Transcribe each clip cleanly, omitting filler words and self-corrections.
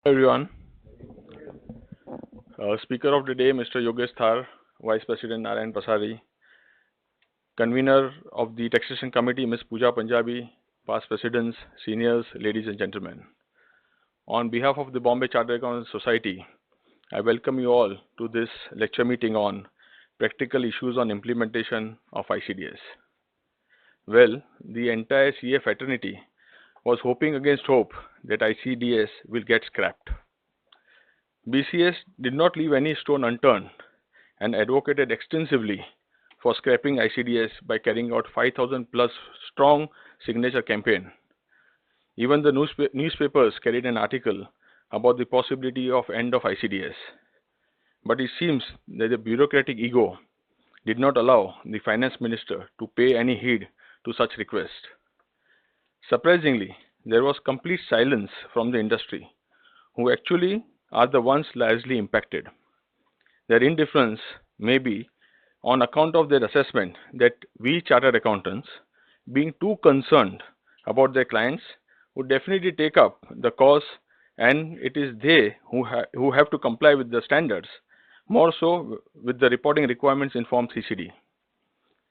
Everyone. Speaker of the day, Mr. Yogesh Thar, Vice President Narayan Pasari, Convener of the Taxation Committee, Ms. Pooja Punjabi, past presidents, seniors, ladies and gentlemen. On behalf of the Bombay Chartered Accountants Society, I welcome you all to this lecture meeting on practical issues on implementation of ICDS. Well, the entire CA fraternity was hoping against hope that ICDS will get scrapped. BCAS did not leave any stone unturned and advocated extensively for scrapping ICDS by carrying out 5,000 plus strong signature campaign. Even the newspapers carried an article about the possibility of end of ICDS. But it seems that the bureaucratic ego did not allow the finance minister to pay any heed to such request. Surprisingly, there was complete silence from the industry, who actually are the ones largely impacted. Their indifference may be on account of their assessment that we chartered accountants, being too concerned about their clients, would definitely take up the cause, and it is they who have to comply with the standards, more so with the reporting requirements in Form 3CD.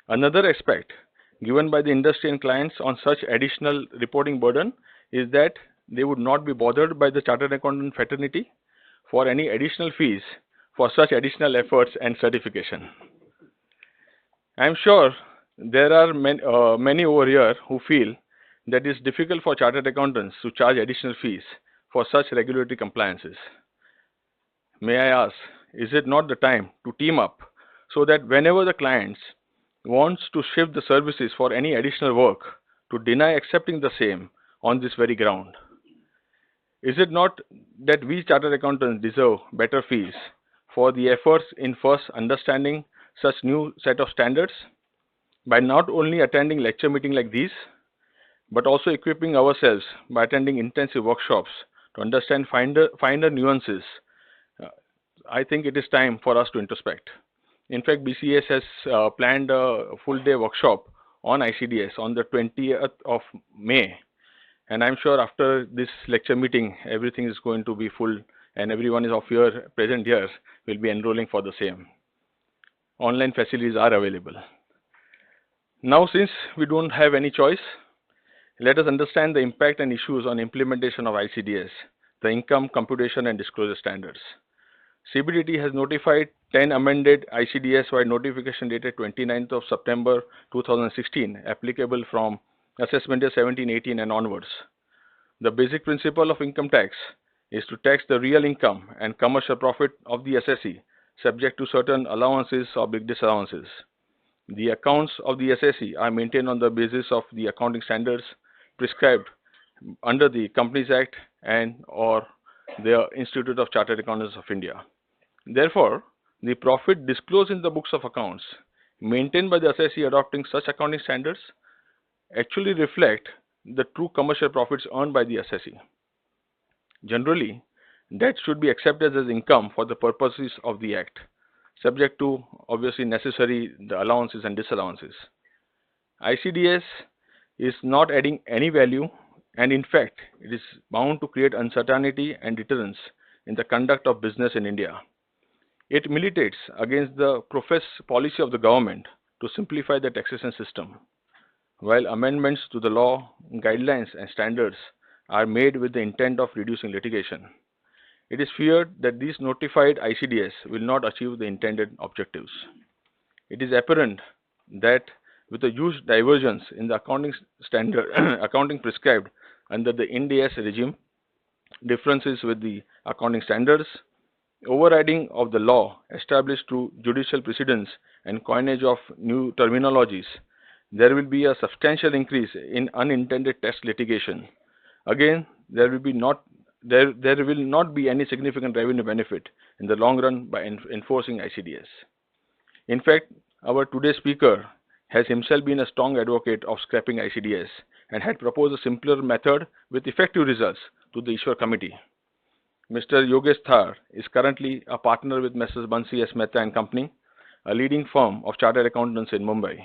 Another aspect given by the industry and clients on such additional reporting burden is that they would not be bothered by the chartered accountant fraternity for any additional fees for such additional efforts and certification. I am sure there are many over here who feel that it is difficult for chartered accountants to charge additional fees for such regulatory compliances. May I ask, is it not the time to team up so that whenever the clients wants to shift the services for any additional work, to deny accepting the same on this very ground? Is it not that we chartered accountants deserve better fees for the efforts in first understanding such new set of standards by not only attending lecture meeting like these, but also equipping ourselves by attending intensive workshops to understand finer nuances? I think it is time for us to introspect. In fact, BCAS has planned a full day workshop on ICDS on the 20th of May. And I'm sure after this lecture meeting, everything is going to be full and everyone is present here will be enrolling for the same. Online facilities are available. Now, since we don't have any choice, let us understand the impact and issues on implementation of ICDS, the income computation and disclosure standards. CBDT has notified 10 amended ICDS by notification dated 29th of September 2016, applicable from assessment year 17-18 and onwards. The basic principle of income tax is to tax the real income and commercial profit of the assessee, subject to certain allowances or big disallowances. The accounts of the assessee are maintained on the basis of the accounting standards prescribed under the Companies Act and or the Institute of Chartered Accountants of India. Therefore, the profit disclosed in the books of accounts maintained by the assessee adopting such accounting standards actually reflect the true commercial profits earned by the assessee. Generally, that should be accepted as income for the purposes of the Act, subject to obviously necessary the allowances and disallowances. ICDS is not adding any value, and in fact, it is bound to create uncertainty and deterrence in the conduct of business in India. It militates against the professed policy of the government to simplify the taxation system, while amendments to the law, guidelines and standards are made with the intent of reducing litigation. It is feared that these notified ICDS will not achieve the intended objectives. It is apparent that with a huge divergence in the accounting standard accounting prescribed under the Ind AS regime, differences with the accounting standards, overriding of the law established through judicial precedents and coinage of new terminologies, there will be a substantial increase in unintended tax litigation. Again, there will not be any significant revenue benefit in the long run by enforcing ICDS. In fact, our today's speaker has himself been a strong advocate of scrapping ICDS and had proposed a simpler method with effective results to the Ishwar Committee. Mr. Yogesh Thar is currently a partner with Messrs. Bansi S. Mehta and Company, a leading firm of chartered accountants in Mumbai.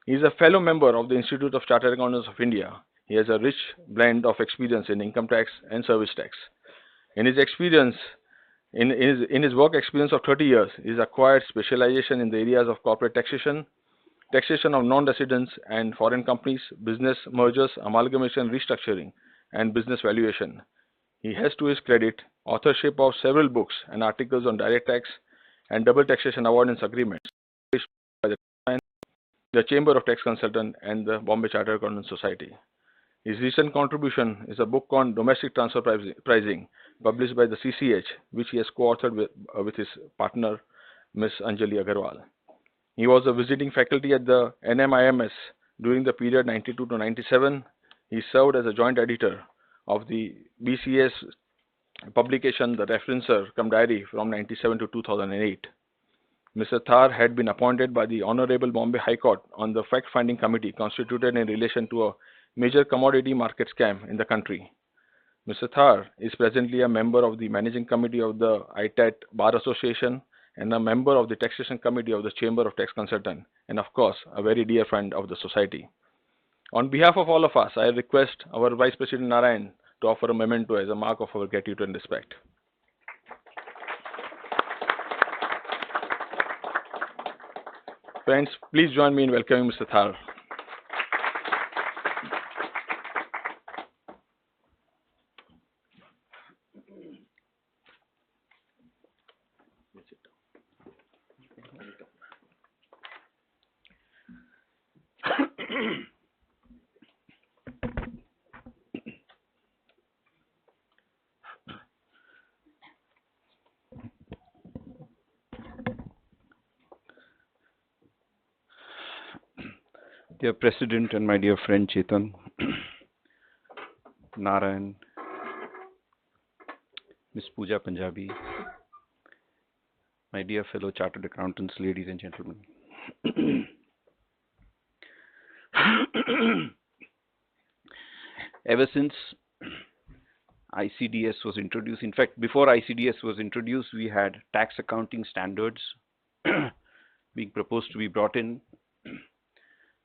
He is a fellow member of the Institute of Chartered Accountants of India. He has a rich blend of experience in income tax and service tax. In his experience, in his work experience of 30 years, he has acquired specialization in the areas of corporate taxation, taxation of non-residents and foreign companies, business mergers, amalgamation, restructuring, and business valuation. He has to his credit authorship of several books and articles on direct tax and double taxation avoidance agreements published by the Chamber of Tax Consultants and the Bombay Chartered Accountants Society. His recent contribution is a book on domestic transfer pricing published by the CCH, which he has co-authored with his partner, Ms. Anjali Agarwal. He was a visiting faculty at the NMIMS during the period 92 to 97. He served as a joint editor of the BCAS publication, The Referencer Cum Diary from 97 to 2008. Mr. Thar had been appointed by the Honorable Bombay High Court on the fact-finding committee constituted in relation to a major commodity market scam in the country. Mr. Thar is presently a member of the Managing Committee of the ITAT Bar Association and a member of the Taxation Committee of the Chamber of Tax Consultants, and of course, a very dear friend of the Society. On behalf of all of us, I request our Vice President Narayan to offer a memento as a mark of our gratitude and respect. Friends, please join me in welcoming Mr. Thar. Dear President and my dear friend Chetan, Narayan, Ms. Pooja Punjabi, my dear fellow Chartered Accountants, ladies and gentlemen. Ever since ICDS was introduced, in fact, before ICDS was introduced, we had tax accounting standards being proposed to be brought in.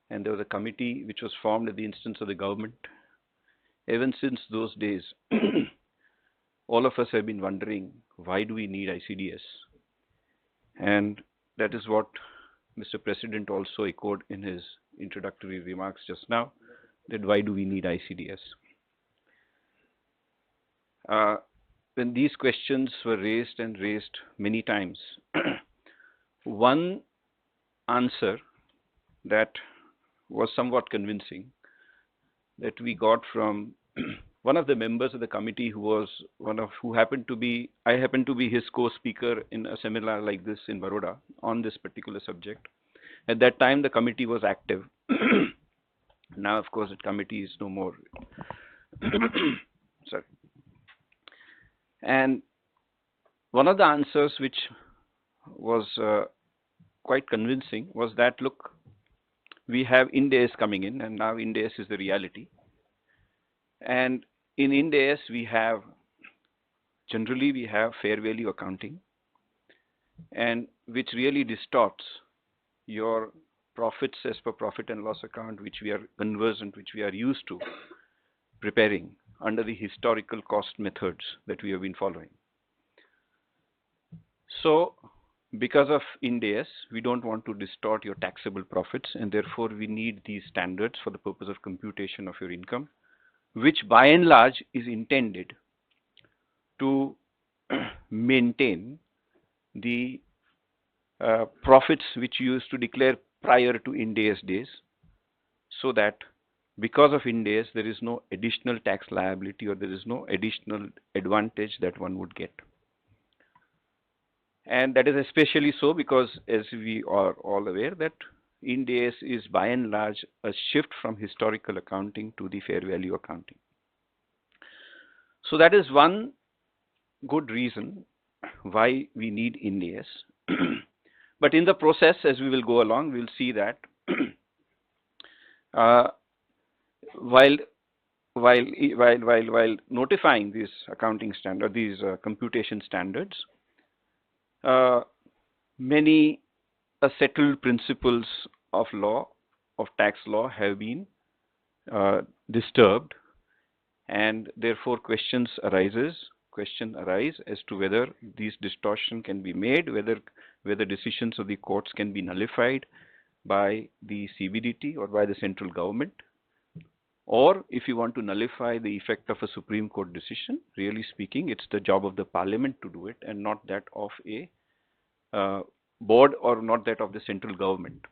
And there was a committee which was formed at the instance of the government. Even since those days, all of us have been wondering, why do we need ICDS? And that is what Mr. President also echoed in his introductory remarks just now, that why do we need ICDS? When these questions were raised and raised many times, one answer that was somewhat convincing that we got from one of the members of the committee who happened to be, I happened to be his co-speaker in a seminar like this in Baroda on this particular subject. At that time, the committee was active. Now, of course, the committee is no more. Sorry. And one of the answers which was quite convincing was that, look, we have Ind AS coming in, and now Ind AS is the reality. And in Ind AS, generally we have fair value accounting, and which really distorts your profits as per profit and loss account, which we are conversant, which we are used to preparing under the historical cost methods that we have been following. So, because of Ind AS, we don't want to distort your taxable profits, and therefore we need these standards for the purpose of computation of your income, which by and large is intended to maintain the profits which you used to declare prior to Ind AS days, so that because of Ind AS there is no additional tax liability or there is no additional advantage that one would get. And that is especially so because, as we are all aware, that Ind AS is by and large a shift from historical accounting to the fair value accounting. So that is one good reason why we need Ind AS. But in the process, as we will go along, we'll see that while notifying these accounting standards, these computation standards, many settled principles of law, of tax law, have been disturbed, and therefore questions arises question arise as to whether these distortion can be made, whether decisions of the courts can be nullified by the CBDT or by the central government, or if you want to nullify the effect of a Supreme Court decision, really speaking, it's the job of the Parliament to do it and not that of a board or not that of the central government.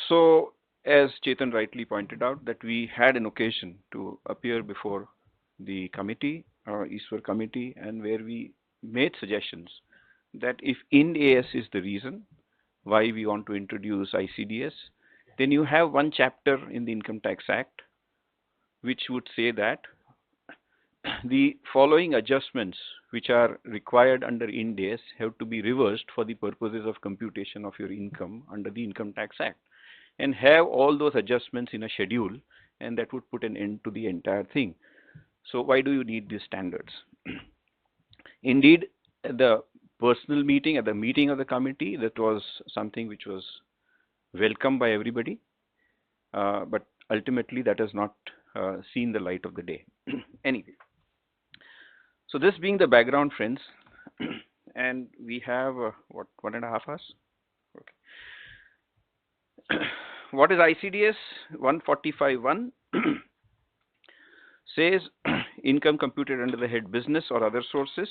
So, as Chetan rightly pointed out, that we had an occasion to appear before the committee, ISWAR committee, and where we made suggestions that if Ind AS is the reason why we want to introduce ICDS, then you have one chapter in the Income Tax Act which would say that the following adjustments which are required under Ind AS have to be reversed for the purposes of computation of your income under the Income Tax Act, and have all those adjustments in a schedule, and that would put an end to the entire thing. So why do you need these standards? Indeed, at the personal meeting, at the meeting of the committee, that was something which was welcomed by everybody, but ultimately that has not seen the light of the day. Anyway, so this being the background, friends, and we have what, 1.5 hours? Okay. What is ICDS? 145(1) says income computed under the head business or other sources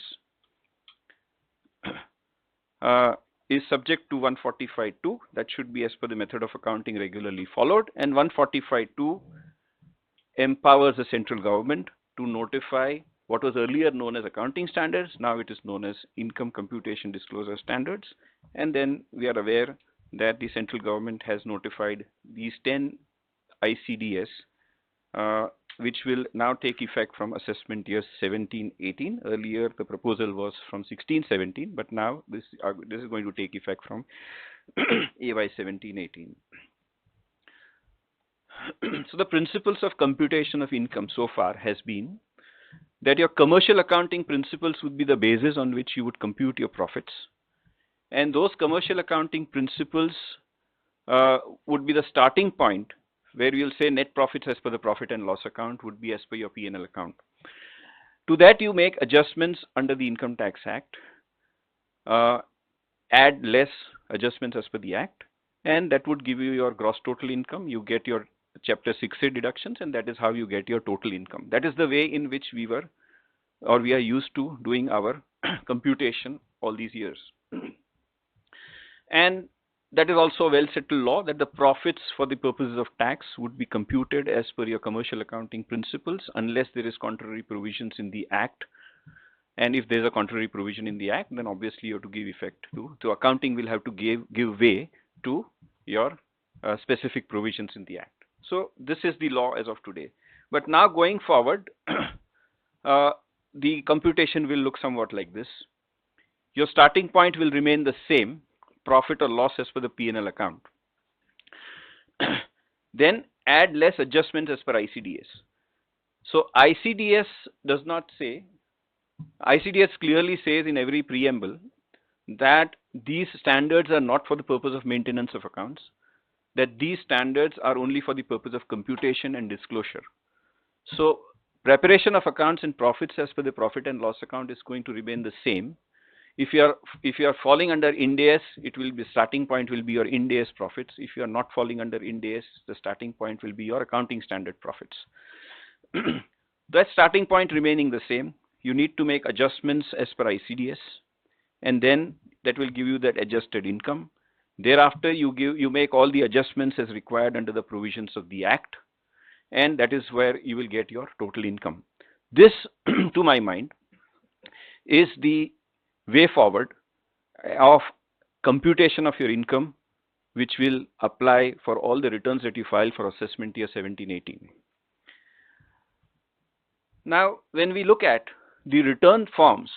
is subject to 145(2). That should be as per the method of accounting regularly followed, and 145(2) empowers the central government to notify what was earlier known as accounting standards. Now it is known as income computation disclosure standards, and then we are aware that the central government has notified these 10 ICDS which will now take effect from assessment year 17-18. Earlier the proposal was from 16-17, but now this is going to take effect from AY 17-18. So the principles of computation of income so far has been that your commercial accounting principles would be the basis on which you would compute your profits, and those commercial accounting principles would be the starting point where you'll say net profits as per the profit and loss account would be as per your P&L account. To that you make adjustments under the Income Tax Act, add less adjustments as per the Act, and that would give you your gross total income. You get your Chapter 6A deductions, and that is how you get your total income. That is the way in which we were, or we are used to doing our computation all these years. And that is also a well settled law that the profits for the purposes of tax would be computed as per your commercial accounting principles unless there is contrary provisions in the Act. And if there is a contrary provision in the Act, then obviously you have to give effect to accounting will have to give way to your specific provisions in the Act. So this is the law as of today. But now going forward, the computation will look somewhat like this. Your starting point will remain the same, profit or loss as per the P&L account. Then add less adjustments as per ICDS. So ICDS does not say, ICDS clearly says in every preamble that these standards are not for the purpose of maintenance of accounts, that these standards are only for the purpose of computation and disclosure. So preparation of accounts and profits as per the profit and loss account is going to remain the same. If you are falling under Ind AS, it will be starting point will be your Ind AS profits. If you are not falling under Ind AS, the starting point will be your accounting standard profits. That starting point remaining the same, you need to make adjustments as per ICDS, and then that will give you that adjusted income. Thereafter, you make all the adjustments as required under the provisions of the Act, and that is where you will get your total income. This, to my mind, is the way forward of computation of your income, which will apply for all the returns that you file for assessment year 17-18. Now, when we look at the return forms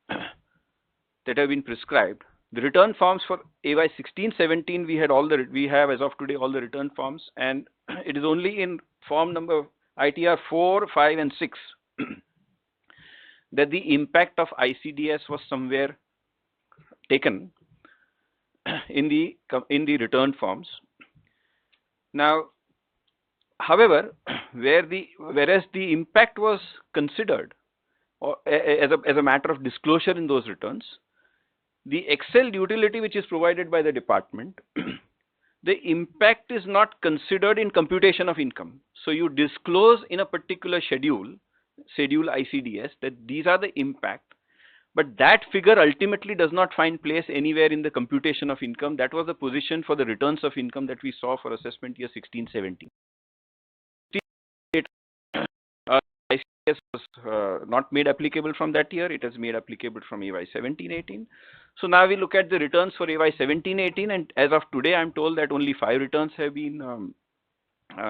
that have been prescribed, the return forms for AY 16-17, we have as of today all the return forms, and it is only in form number ITR 4, 5, and 6 that the impact of ICDS was somewhere taken in the return forms. Now, However, whereas the impact was considered or as a matter of disclosure in those returns, the Excel utility which is provided by the department, the impact is not considered in computation of income. So you disclose in a particular schedule ICDS, that these are the impact, but that figure ultimately does not find place anywhere in the computation of income. That was the position for the returns of income that we saw for assessment year 16-17. ICDS was not made applicable from that year. It is made applicable from AY 17-18. So now we look at the returns for AY 17-18, and as of today, I'm told that only 5 returns have been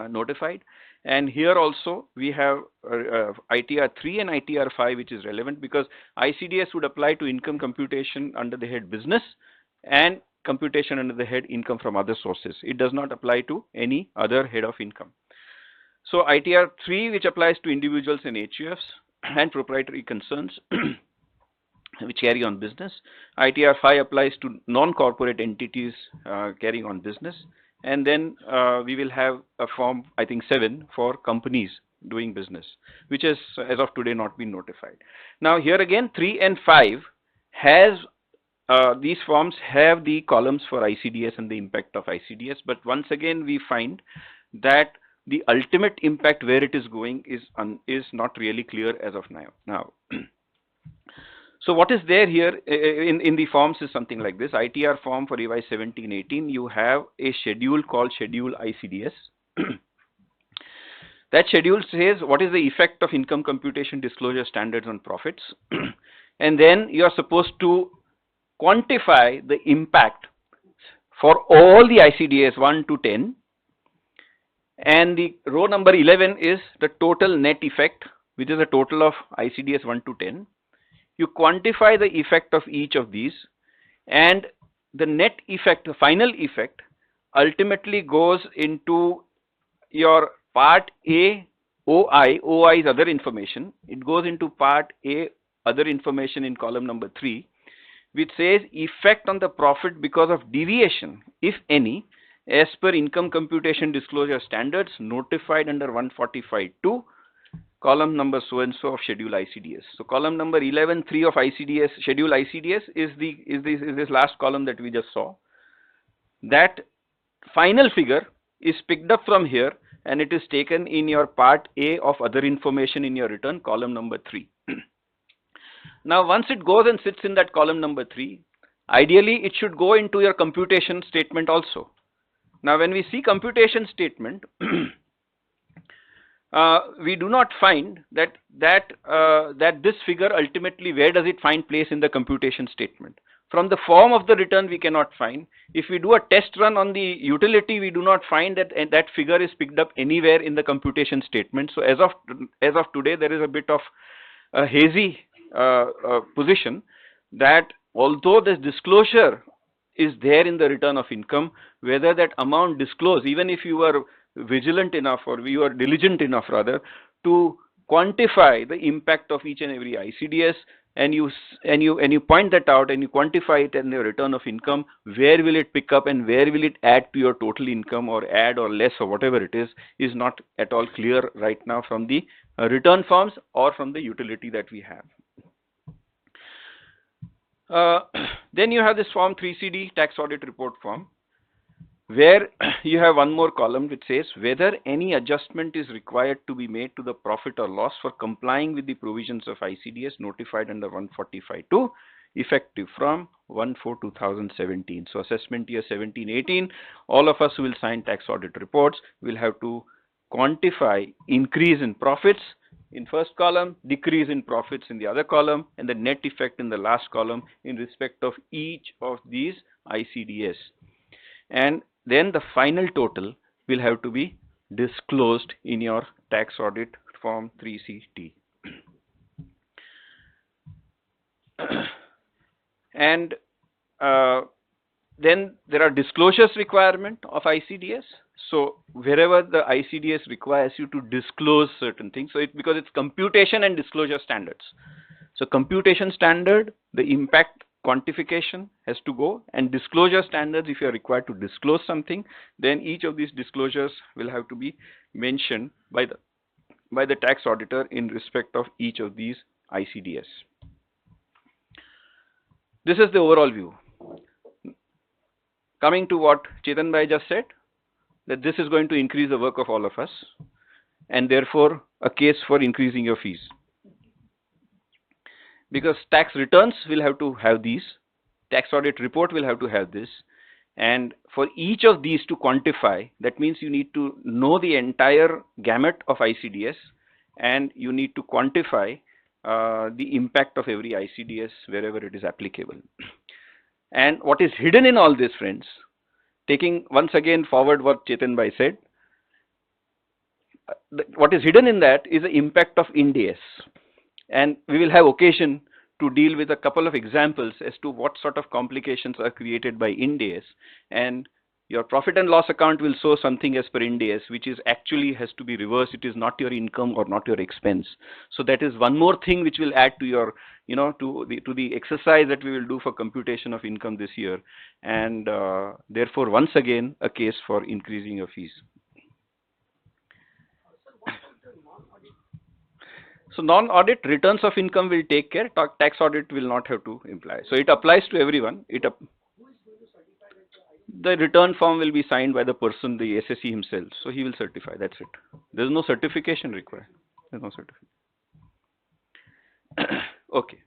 notified. And here also we have ITR 3 and ITR 5, which is relevant because ICDS would apply to income computation under the head business and computation under the head income from other sources. It does not apply to any other head of income. So ITR 3, which applies to individuals and HUFs and proprietary concerns which carry on business. ITR 5 applies to non-corporate entities carrying on business. And then we will have a form, I think 7, for companies doing business, which is as of today not been notified. Now here again 3 and 5 has these forms have the columns for ICDS and the impact of ICDS, but once again we find that the ultimate impact where it is going is not really clear as of now. So what is there here in the forms is something like this. ITR form for AY 17-18, you have a schedule called Schedule ICDS. That schedule says what is the effect of income computation disclosure standards on profits. And then you are supposed to quantify the impact for all the ICDS 1 to 10. And the row number 11 is the total net effect, which is a total of ICDS 1 to 10. You quantify the effect of each of these, and the net effect, the final effect, ultimately goes into your part A, OI. OI is other information. It goes into part A, other information in column number 3, which says effect on the profit because of deviation, if any, as per income computation disclosure standards notified under 145(2), column number so and so of schedule ICDS. So column number 11(3) of ICDS, schedule ICDS is this last column that we just saw. That final figure is picked up from here and it is taken in your part A of other information in your return, column number 3. Now once it goes and sits in that column number 3, ideally it should go into your computation statement also. Now when we see computation statement, we do not find that this figure ultimately, where does it find place in the computation statement? From the form of the return we cannot find. If we do a test run on the utility, we do not find that that figure is picked up anywhere in the computation statement. So as of today, there is a bit of a hazy position that although this disclosure is there in the return of income, whether that amount disclosed, even if you were vigilant enough or you are diligent enough rather to quantify the impact of each and every ICDS, and you point that out and you quantify it in your return of income, where will it pick up and where will it add to your total income or add or less or whatever it is not at all clear right now from the return forms or from the utility that we have. Then you have this form 3CD, tax audit report form, where you have one more column which says whether any adjustment is required to be made to the profit or loss for complying with the provisions of ICDS notified under 145(2), effective from 1/4/2017. So assessment year 17-18, all of us who will sign tax audit reports will have to quantify increase in profits in first column, decrease in profits in the other column, and the net effect in the last column in respect of each of these ICDS. And then the final total will have to be disclosed in your tax audit form 3CT. And then there are disclosures requirement of ICDS. So wherever the ICDS requires you to disclose certain things, so because it's computation and disclosure standards. So computation standard, the impact quantification has to go, and disclosure standards, if you are required to disclose something, then each of these disclosures will have to be mentioned by the tax auditor in respect of each of these ICDS. This is the overall view. Coming to what Chetan Bhai just said, that this is going to increase the work of all of us, and therefore a case for increasing your fees. Because tax returns will have to have these, tax audit report will have to have this, and for each of these to quantify, that means you need to know the entire gamut of ICDS, and you need to quantify the impact of every ICDS wherever it is applicable. And what is hidden in all this, friends, taking once again forward what Chetan Bhai said, what is hidden in that is the impact of IND-AS. And we will have occasion to deal with a couple of examples as to what sort of complications are created by IND-AS. And your profit and loss account will show something as per IND-AS, which is actually has to be reversed. It is not your income or not your expense. So that is one more thing which will add to your, to the exercise that we will do for computation of income this year. And therefore, once again, a case for increasing your fees. So non-audit returns of income will take care. Tax audit will not have to imply. So it applies to everyone. The return form will be signed by the person, the SSE himself. So he will certify. That's it. There is no certification required. There is no certification. Okay.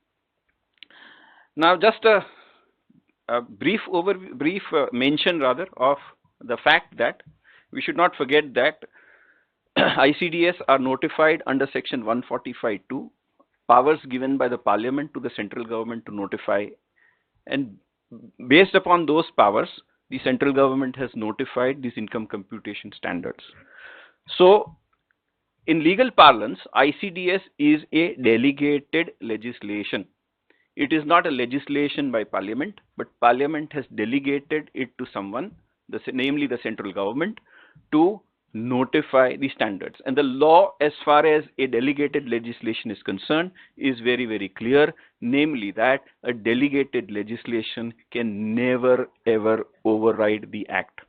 Now just a brief mention rather of the fact that we should not forget that ICDS are notified under section 145(2), powers given by the parliament to the central government to notify, and based upon those powers, the central government has notified these income computation standards. So in legal parlance, ICDS is a delegated legislation. It is not a legislation by parliament, but parliament has delegated it to someone, namely the central government, to notify the standards. And the law, as far as a delegated legislation is concerned, is very, very clear, namely that a delegated legislation can never ever override the act.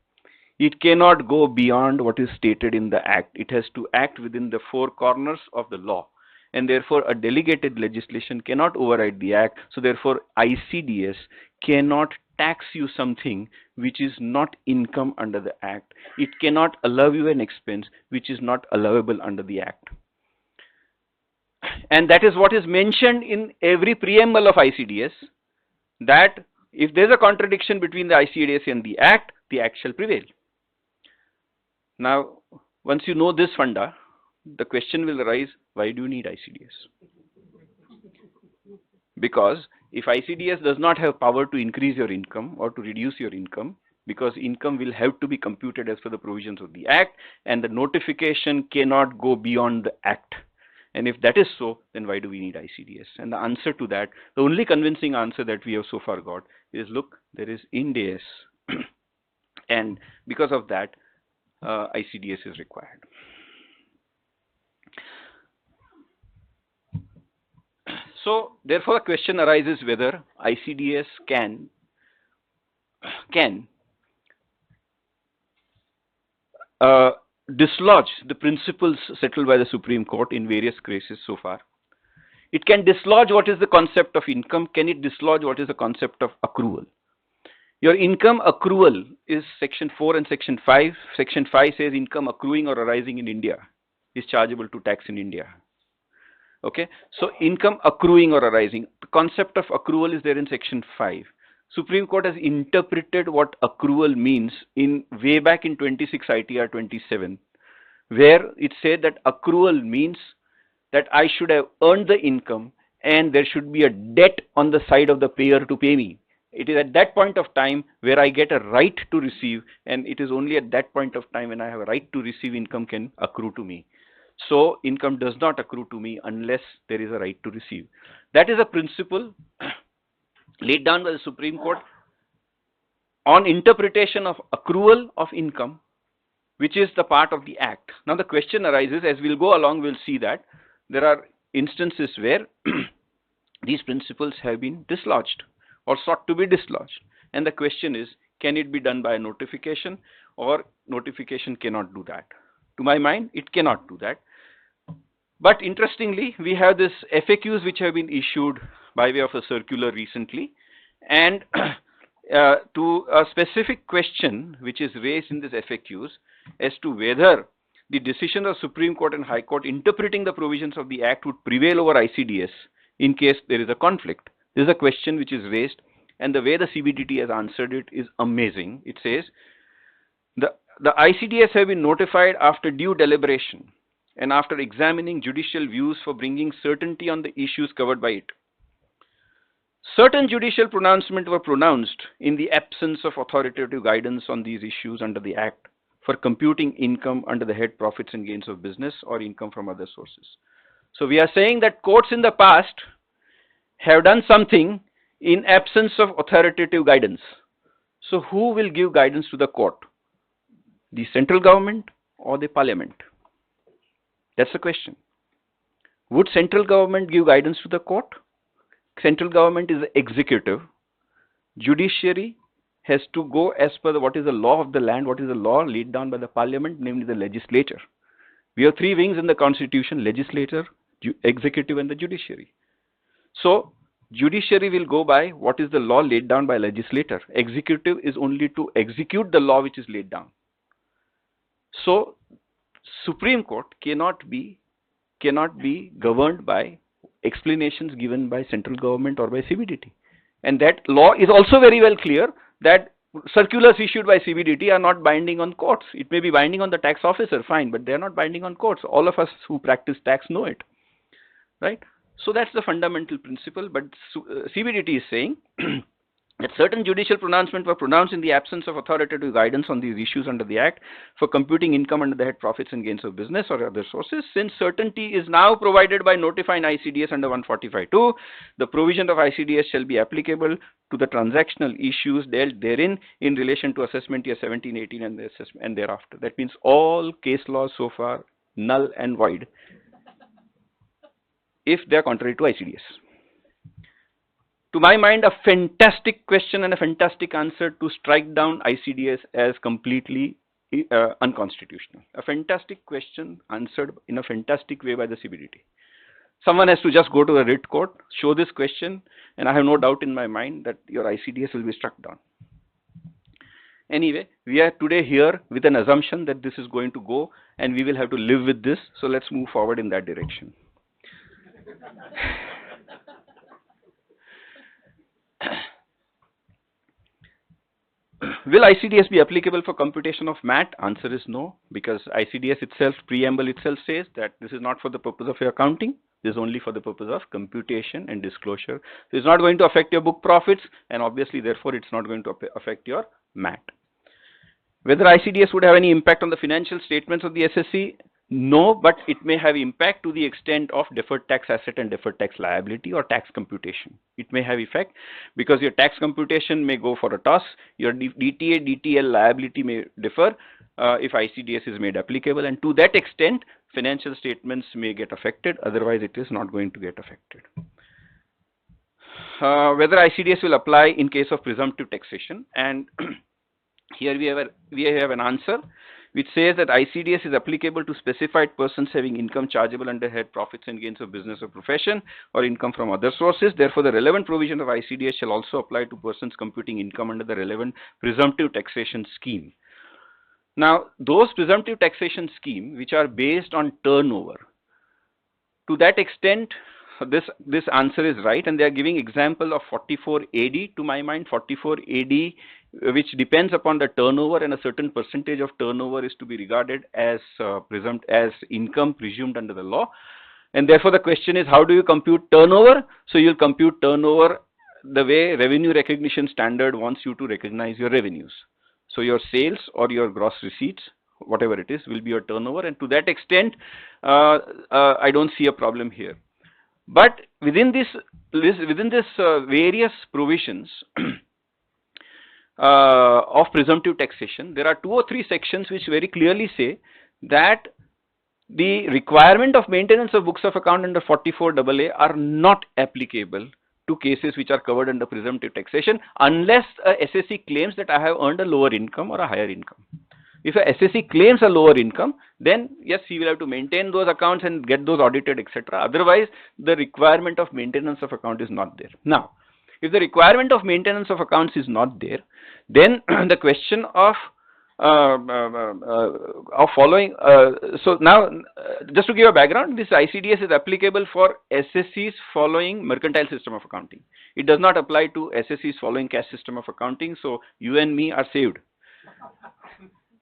It cannot go beyond what is stated in the act. It has to act within the four corners of the law, and therefore a delegated legislation cannot override the act. So therefore ICDS cannot tax you something which is not income under the act. It cannot allow you an expense which is not allowable under the act. And that is what is mentioned in every preamble of ICDS, that if there is a contradiction between the ICDS and the act shall prevail. Now, once you know this funda, the question will arise, why do you need ICDS? Because if ICDS does not have power to increase your income or to reduce your income, because income will have to be computed as per the provisions of the act, and the notification cannot go beyond the act. And if that is so, then why do we need ICDS? And the answer to that, the only convincing answer that we have so far got is, look, there is IND-AS. And because of that, ICDS is required. So therefore a question arises whether ICDS can dislodge the principles settled by the Supreme Court in various cases so far. It can dislodge what is the concept of income. Can it dislodge what is the concept of accrual? Your income accrual is section 4 and section 5. Section 5 says income accruing or arising in India is chargeable to tax in India. Okay, so income accruing or arising, the concept of accrual is there in section 5. Supreme Court has interpreted what accrual means in way back in 26 ITR 27, where it said that accrual means that I should have earned the income and there should be a debt on the side of the payer to pay me. It is at that point of time where I get a right to receive, and it is only at that point of time when I have a right to receive income can accrue to me. So income does not accrue to me unless there is a right to receive. That is a principle laid down by the Supreme Court on interpretation of accrual of income, which is the part of the act. Now the question arises, as we'll go along, we'll see that there are instances where these principles have been dislodged. or sought to be dislodged. And the question is, can it be done by notification, or notification cannot do that? To my mind, it cannot do that. But interestingly, we have this FAQs which have been issued by way of a circular recently, and to a specific question which is raised in this FAQs as to whether the decision of Supreme Court and High Court interpreting the provisions of the Act would prevail over ICDS in case there is a conflict. This is a question which is raised, and the way the CBDT has answered it is amazing. It says, the ICDS have been notified after due deliberation and after examining judicial views for bringing certainty on the issues covered by it. Certain judicial pronouncements were pronounced in the absence of authoritative guidance on these issues under the Act for computing income under the head profits and gains of business or income from other sources. So we are saying that courts in the past have done something in absence of authoritative guidance. So who will give guidance to the court? The central government or the parliament? That's the question. Would central government give guidance to the court? Central government is the executive. Judiciary has to go as per what is the law of the land, what is the law laid down by the parliament, namely the legislature. We have three wings in the constitution: legislature, executive, and the judiciary. So judiciary will go by what is the law laid down by legislator. Executive is only to execute the law which is laid down. So Supreme Court cannot be governed by explanations given by central government or by CBDT. And that law is also very well clear that circulars issued by CBDT are not binding on courts. It may be binding on the tax officer, fine, but they are not binding on courts. All of us who practice tax know it, right? So that's the fundamental principle. But CBDT is saying that certain judicial pronouncements were pronounced in the absence of authoritative guidance on these issues under the Act for computing income under the head profits and gains of business or other sources. Since certainty is now provided by notifying ICDS under 145(2), the provision of ICDS shall be applicable to the transactional issues dealt therein in relation to assessment year 17, 18 and thereafter. That means all case laws so far null and void if they are contrary to ICDS. To my mind, a fantastic question and a fantastic answer to strike down ICDS as completely unconstitutional. A fantastic question answered in a fantastic way by the CBDT. Someone has to just go to the writ court, show this question, and I have no doubt in my mind that your ICDS will be struck down. Anyway, we are today here with an assumption that this is going to go and we will have to live with this. So let's move forward in that direction. Will ICDS be applicable for computation of MAT? Answer is no, because ICDS itself, preamble itself says that this is not for the purpose of your accounting. This is only for the purpose of computation and disclosure. So it's not going to affect your book profits, and obviously therefore it's not going to affect your MAT. Whether ICDS would have any impact on the financial statements of the SSC? No, but it may have impact to the extent of deferred tax asset and deferred tax liability or tax computation. It may have effect because your tax computation may go for a toss. Your DTA, DTL liability may differ if ICDS is made applicable, and to that extent, financial statements may get affected. Otherwise, it is not going to get affected. Whether ICDS will apply in case of presumptive taxation, and here we have an answer which says that ICDS is applicable to specified persons having income chargeable under head profits and gains of business or profession or income from other sources. Therefore, the relevant provision of ICDS shall also apply to persons computing income under the relevant presumptive taxation scheme. Now, those presumptive taxation scheme which are based on turnover, to that extent, this answer is right, and they are giving example of 44 AD. To my mind, 44 AD, which depends upon the turnover, and a certain percentage of turnover is to be regarded as income presumed under the law. And therefore, the question is, how do you compute turnover? So you'll compute turnover the way revenue recognition standard wants you to recognize your revenues. So your sales or your gross receipts, whatever it is, will be your turnover, and to that extent, I don't see a problem here. But within this various provisions of presumptive taxation, there are 2 or 3 sections which very clearly say that the requirement of maintenance of books of account under 44AA are not applicable to cases which are covered under presumptive taxation unless a SSE claims that I have earned a lower income or a higher income. If a SSE claims a lower income, then yes, he will have to maintain those accounts and get those audited, etc. Otherwise, the requirement of maintenance of account is not there. Now, if the requirement of maintenance of accounts is not there, then the question of following. So now, just to give a background, this ICDS is applicable for SSEs following mercantile system of accounting. It does not apply to SSEs following cash system of accounting. So you and me are saved.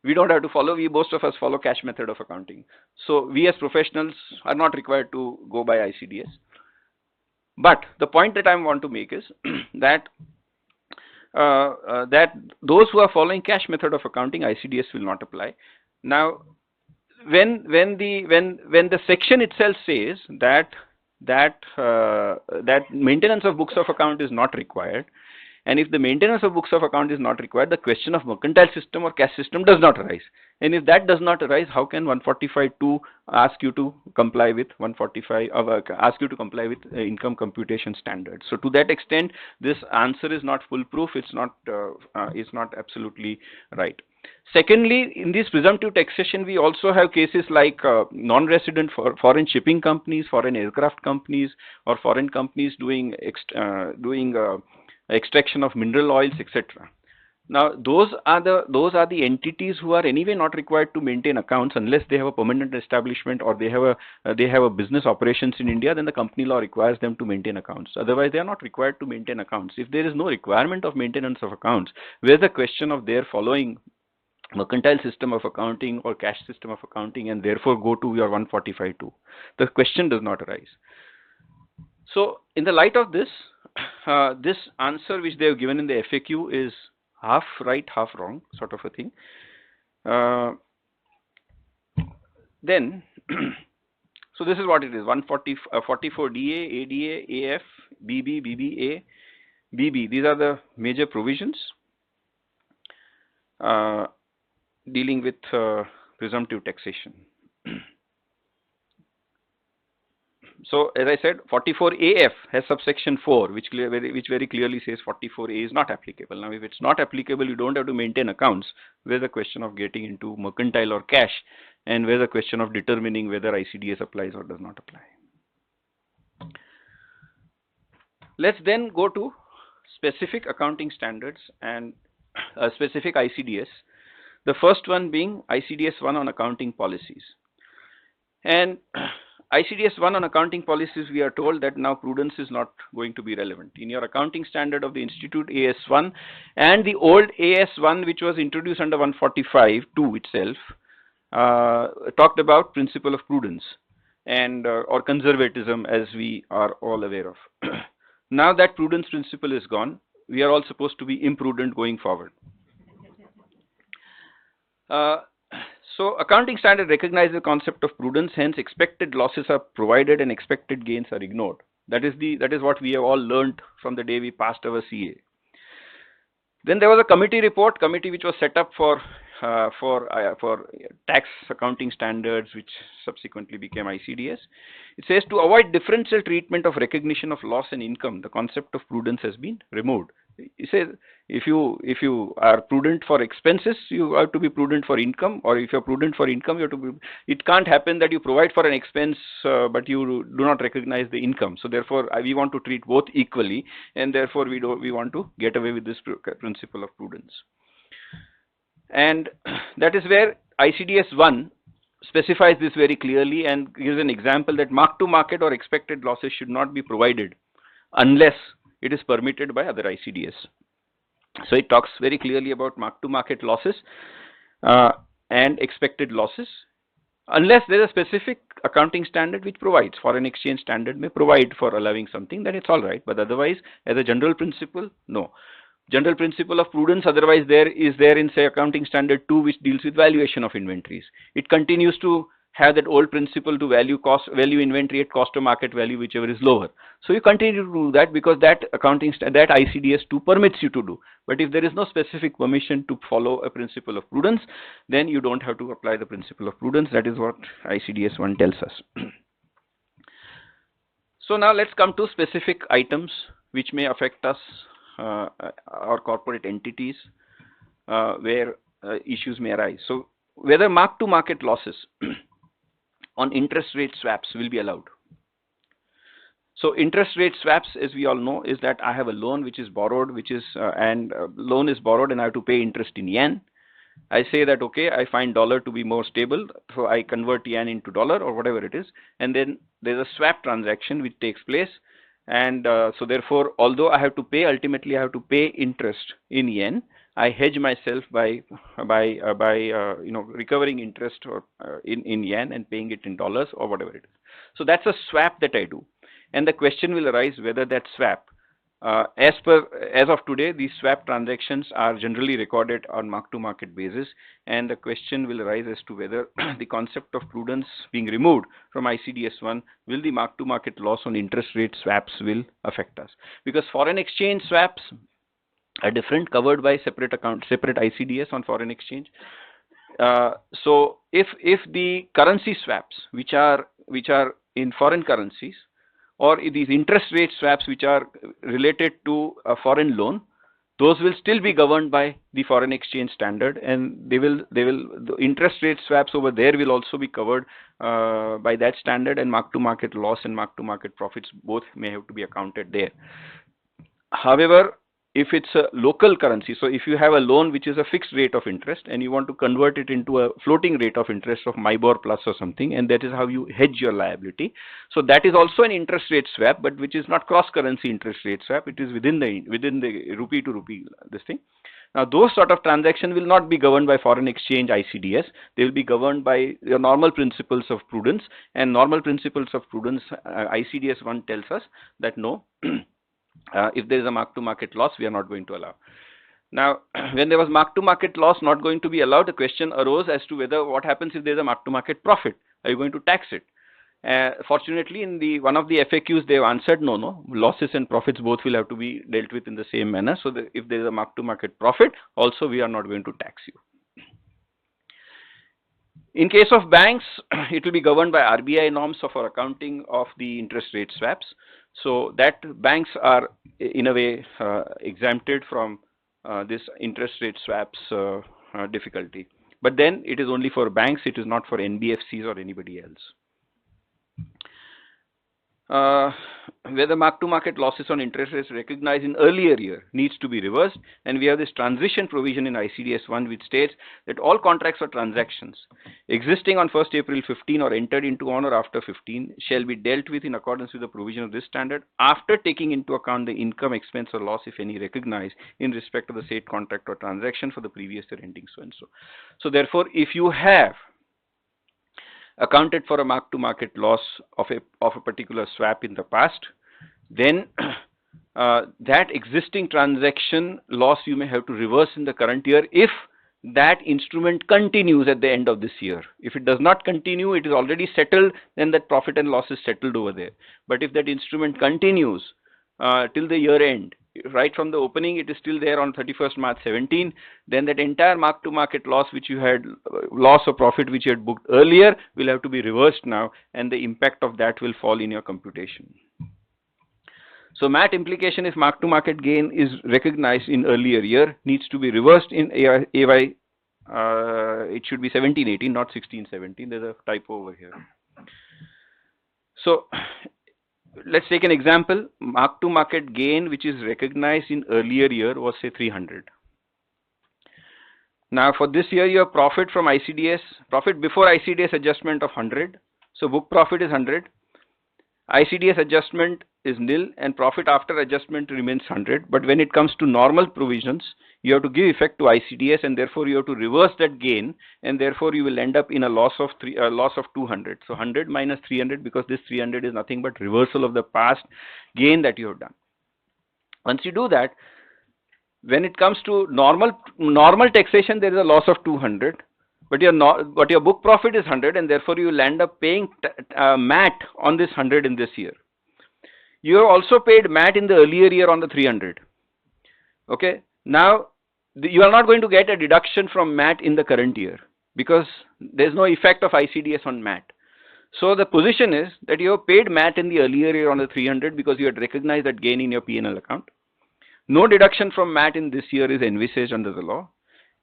We don't have to follow. Most of us follow cash method of accounting. So we as professionals are not required to go by ICDS. But the point that I want to make is that that those who are following cash method of accounting, ICDS will not apply. Now, when the section itself says that maintenance of books of account is not required, and if the maintenance of books of account is not required, the question of mercantile system or cash system does not arise. And if that does not arise, how can 145(2) ask you to comply with 145, ask you to comply with income computation standards? So to that extent, this answer is not foolproof. It's not absolutely right. Secondly, in this presumptive taxation, we also have cases like non-resident foreign shipping companies, foreign aircraft companies, or foreign companies doing extraction of mineral oils, etc. Now, those are the entities who are anyway not required to maintain accounts unless they have a permanent establishment or they have a business operations in India. Then the company law requires them to maintain accounts. Otherwise, they are not required to maintain accounts. If there is no requirement of maintenance of accounts, where's the question of their following mercantile system of accounting or cash system of accounting and therefore go to your 145(2)? The question does not arise. So, in the light of this, this answer which they have given in the FAQ is half right, half wrong, sort of a thing. Then, so this is what it is: 44 DA, ADA, AF, BB, BBA, BB. These are the major provisions dealing with presumptive taxation. So, as I said, 44AF has subsection 4, which very clearly says 44A is not applicable. Now, if it's not applicable, you don't have to maintain accounts. Where's the question of getting into mercantile or cash, and where's the question of determining whether ICDS applies or does not apply? Let's then go to specific accounting standards and specific ICDS. The first one being ICDS 1 on accounting policies. And ICDS 1 on accounting policies, we are told that now prudence is not going to be relevant. In your accounting standard of the Institute AS1 and the old AS1 which was introduced under 145(2) itself talked about principle of prudence and or conservatism, as we are all aware of. Now that prudence principle is gone, we are all supposed to be imprudent going forward. So accounting standard recognizes the concept of prudence, hence expected losses are provided and expected gains are ignored. That is what we have all learned from the day we passed our CA. Then there was a committee which was set up for tax accounting standards, which subsequently became ICDS. It says to avoid differential treatment of recognition of loss and income, the concept of prudence has been removed. It says if you are prudent for expenses, you have to be prudent for income, or if you are prudent for income, you have to be. It can't happen that you provide for an expense but you do not recognize the income. So therefore, we want to treat both equally, and therefore we want to get away with this principle of prudence. And that is where ICDS 1 specifies this very clearly and gives an example that mark-to-market or expected losses should not be provided unless it is permitted by other ICDS. So it talks very clearly about mark-to-market losses and expected losses, unless there is a specific accounting standard which provides. Foreign exchange standard may provide for allowing something, then it's all right. But otherwise, as a general principle, no. General principle of prudence otherwise there in, say, accounting standard 2, which deals with valuation of inventories. It continues to have that old principle to value inventory at cost of market value, whichever is lower. So you continue to do that because that ICDS 2 permits you to do. But if there is no specific permission to follow a principle of prudence, then you don't have to apply the principle of prudence. That is what ICDS 1 tells us. So now let's come to specific items which may affect us, or corporate entities, where issues may arise. So whether mark-to-market losses on interest rate swaps will be allowed. So interest rate swaps, as we all know, is that I have a loan which is borrowed, loan is borrowed and I have to pay interest in yen. I say that, okay, I find dollar to be more stable, so I convert yen into dollar or whatever it is, and then there's a swap transaction which takes place, and so therefore, although I have to pay, ultimately I have to pay interest in yen, I hedge myself by recovering interest or in yen and paying it in dollars or whatever it is. So that's a swap that I do, and the question will arise whether that swap, as of today, these swap transactions are generally recorded on mark-to-market basis, and the question will arise as to whether the concept of prudence being removed from ICDS 1, will the mark-to-market loss on interest rate swaps will affect us? Because foreign exchange swaps are different, covered by separate ICDS on foreign exchange. So if the currency swaps which are in foreign currencies, or these interest rate swaps which are related to a foreign loan, those will still be governed by the foreign exchange standard, and the interest rate swaps over there will also be covered by that standard, and mark-to-market loss and mark-to-market profits both may have to be accounted there. However, if it's a local currency, so if you have a loan which is a fixed rate of interest and you want to convert it into a floating rate of interest of MIBOR plus or something, and that is how you hedge your liability. So that is also an interest rate swap, but which is not cross-currency interest rate swap. It is within the rupee to rupee, this thing. Now those sort of transactions will not be governed by foreign exchange ICDS. They will be governed by your normal principles of prudence, and normal principles of prudence, ICDS 1 tells us that no, if there is a mark-to-market loss, we are not going to allow. Now, when there was mark-to-market loss not going to be allowed, the question arose as to whether what happens if there is a mark-to-market profit. Are you going to tax it? Fortunately, in one of the FAQs, they have answered no. Losses and profits both will have to be dealt with in the same manner. So if there is a mark-to-market profit, also we are not going to tax you. In case of banks, it will be governed by RBI norms for accounting of the interest rate swaps. So that banks are in a way exempted from this interest rate swaps difficulty. But then it is only for banks, it is not for NBFCs or anybody else. Whether mark-to-market losses on interest rates recognized in earlier year needs to be reversed, and we have this transition provision in ICDS 1 which states that all contracts or transactions existing on 1st April 15 or entered into on or after 15 shall be dealt with in accordance with the provision of this standard after taking into account the income, expense or loss, if any, recognized in respect of the said contract or transaction for the previous year ending so and so. So therefore, if you have accounted for a mark-to-market loss of a particular swap in the past, then that existing transaction loss you may have to reverse in the current year if that instrument continues at the end of this year. If it does not continue, it is already settled, then that profit and loss is settled over there. But if that instrument continues till the year end, right from the opening, it is still there on 31st March 17, then that entire mark-to-market loss which you had, loss or profit which you had booked earlier will have to be reversed now, and the impact of that will fall in your computation. So MAT implication, if mark-to-market gain is recognized in earlier year, needs to be reversed in AY, it should be 17-18, not 16-17, there's a typo over here. So let's take an example. Mark-to-market gain which is recognized in earlier year was say 300. Now for this year your profit from ICDS, profit before ICDS adjustment of 100. So book profit is 100. ICDS adjustment is nil and profit after adjustment remains 100. But when it comes to normal provisions, you have to give effect to ICDS and therefore you have to reverse that gain, and therefore you will end up in a loss of 200. So 100 minus 300, because this 300 is nothing but reversal of the past gain that you have done. Once you do that, when it comes to normal taxation, there is a loss of 200. But your book profit is 100, and therefore you will end up paying MAT on this 100 in this year. You have also paid MAT in the earlier year on the 300. Okay. Now you are not going to get a deduction from MAT in the current year because there is no effect of ICDS on MAT. So the position is that you have paid MAT in the earlier year on the 300 because you had recognized that gain in your P&L account. No deduction from MAT in this year is envisaged under the law.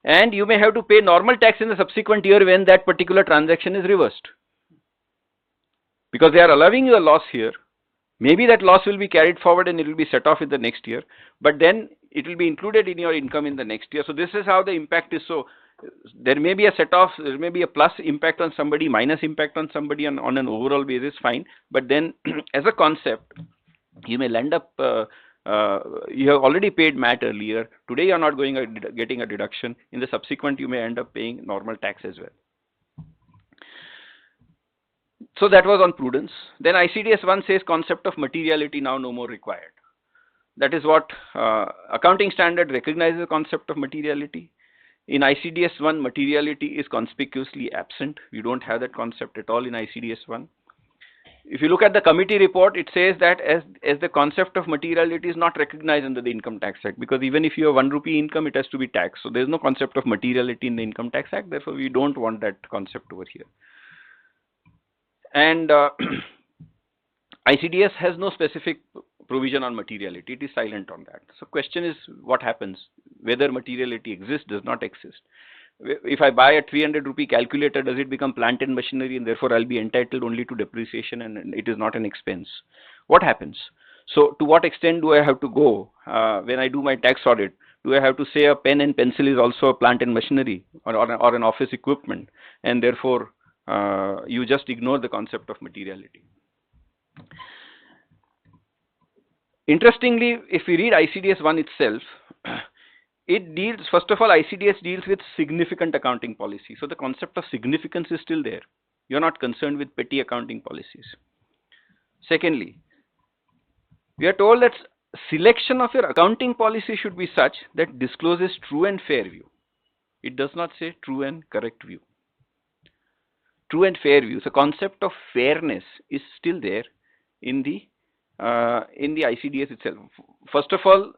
And you may have to pay normal tax in the subsequent year when that particular transaction is reversed. Because they are allowing you a loss here. Maybe that loss will be carried forward and it will be set off in the next year. But then it will be included in your income in the next year. So this is how the impact is. So there may be a set off, there may be a plus impact on somebody, minus impact on somebody on an overall basis, fine. But then as a concept, you may land up, you have already paid MAT earlier. Today you are not getting a deduction. In the subsequent, you may end up paying normal tax as well. So that was on prudence. Then ICDS 1 says concept of materiality now no more required. That is what accounting standard recognizes the concept of materiality. In ICDS 1, materiality is conspicuously absent. You don't have that concept at all in ICDS 1. If you look at the committee report, it says that as the concept of materiality is not recognized under the Income Tax Act, because even if you have 1 rupee income, it has to be taxed. So there is no concept of materiality in the Income Tax Act. Therefore, we don't want that concept over here. And ICDS has no specific provision on materiality. It is silent on that. So question is what happens, whether materiality exists, does not exist. If I buy a 300 rupee calculator, does it become plant and machinery and therefore I'll be entitled only to depreciation and it is not an expense? What happens? So to what extent do I have to go when I do my tax audit? Do I have to say a pen and pencil is also a plant and machinery or an office equipment, and therefore you just ignore the concept of materiality? Interestingly, if we read ICDS 1 itself, it deals, first of all, ICDS deals with significant accounting policy. So the concept of significance is still there. You're not concerned with petty accounting policies. Secondly, we are told that selection of your accounting policy should be such that discloses true and fair view. It does not say true and correct view. True and fair view. The concept of fairness is still there in the ICDS itself. First of all,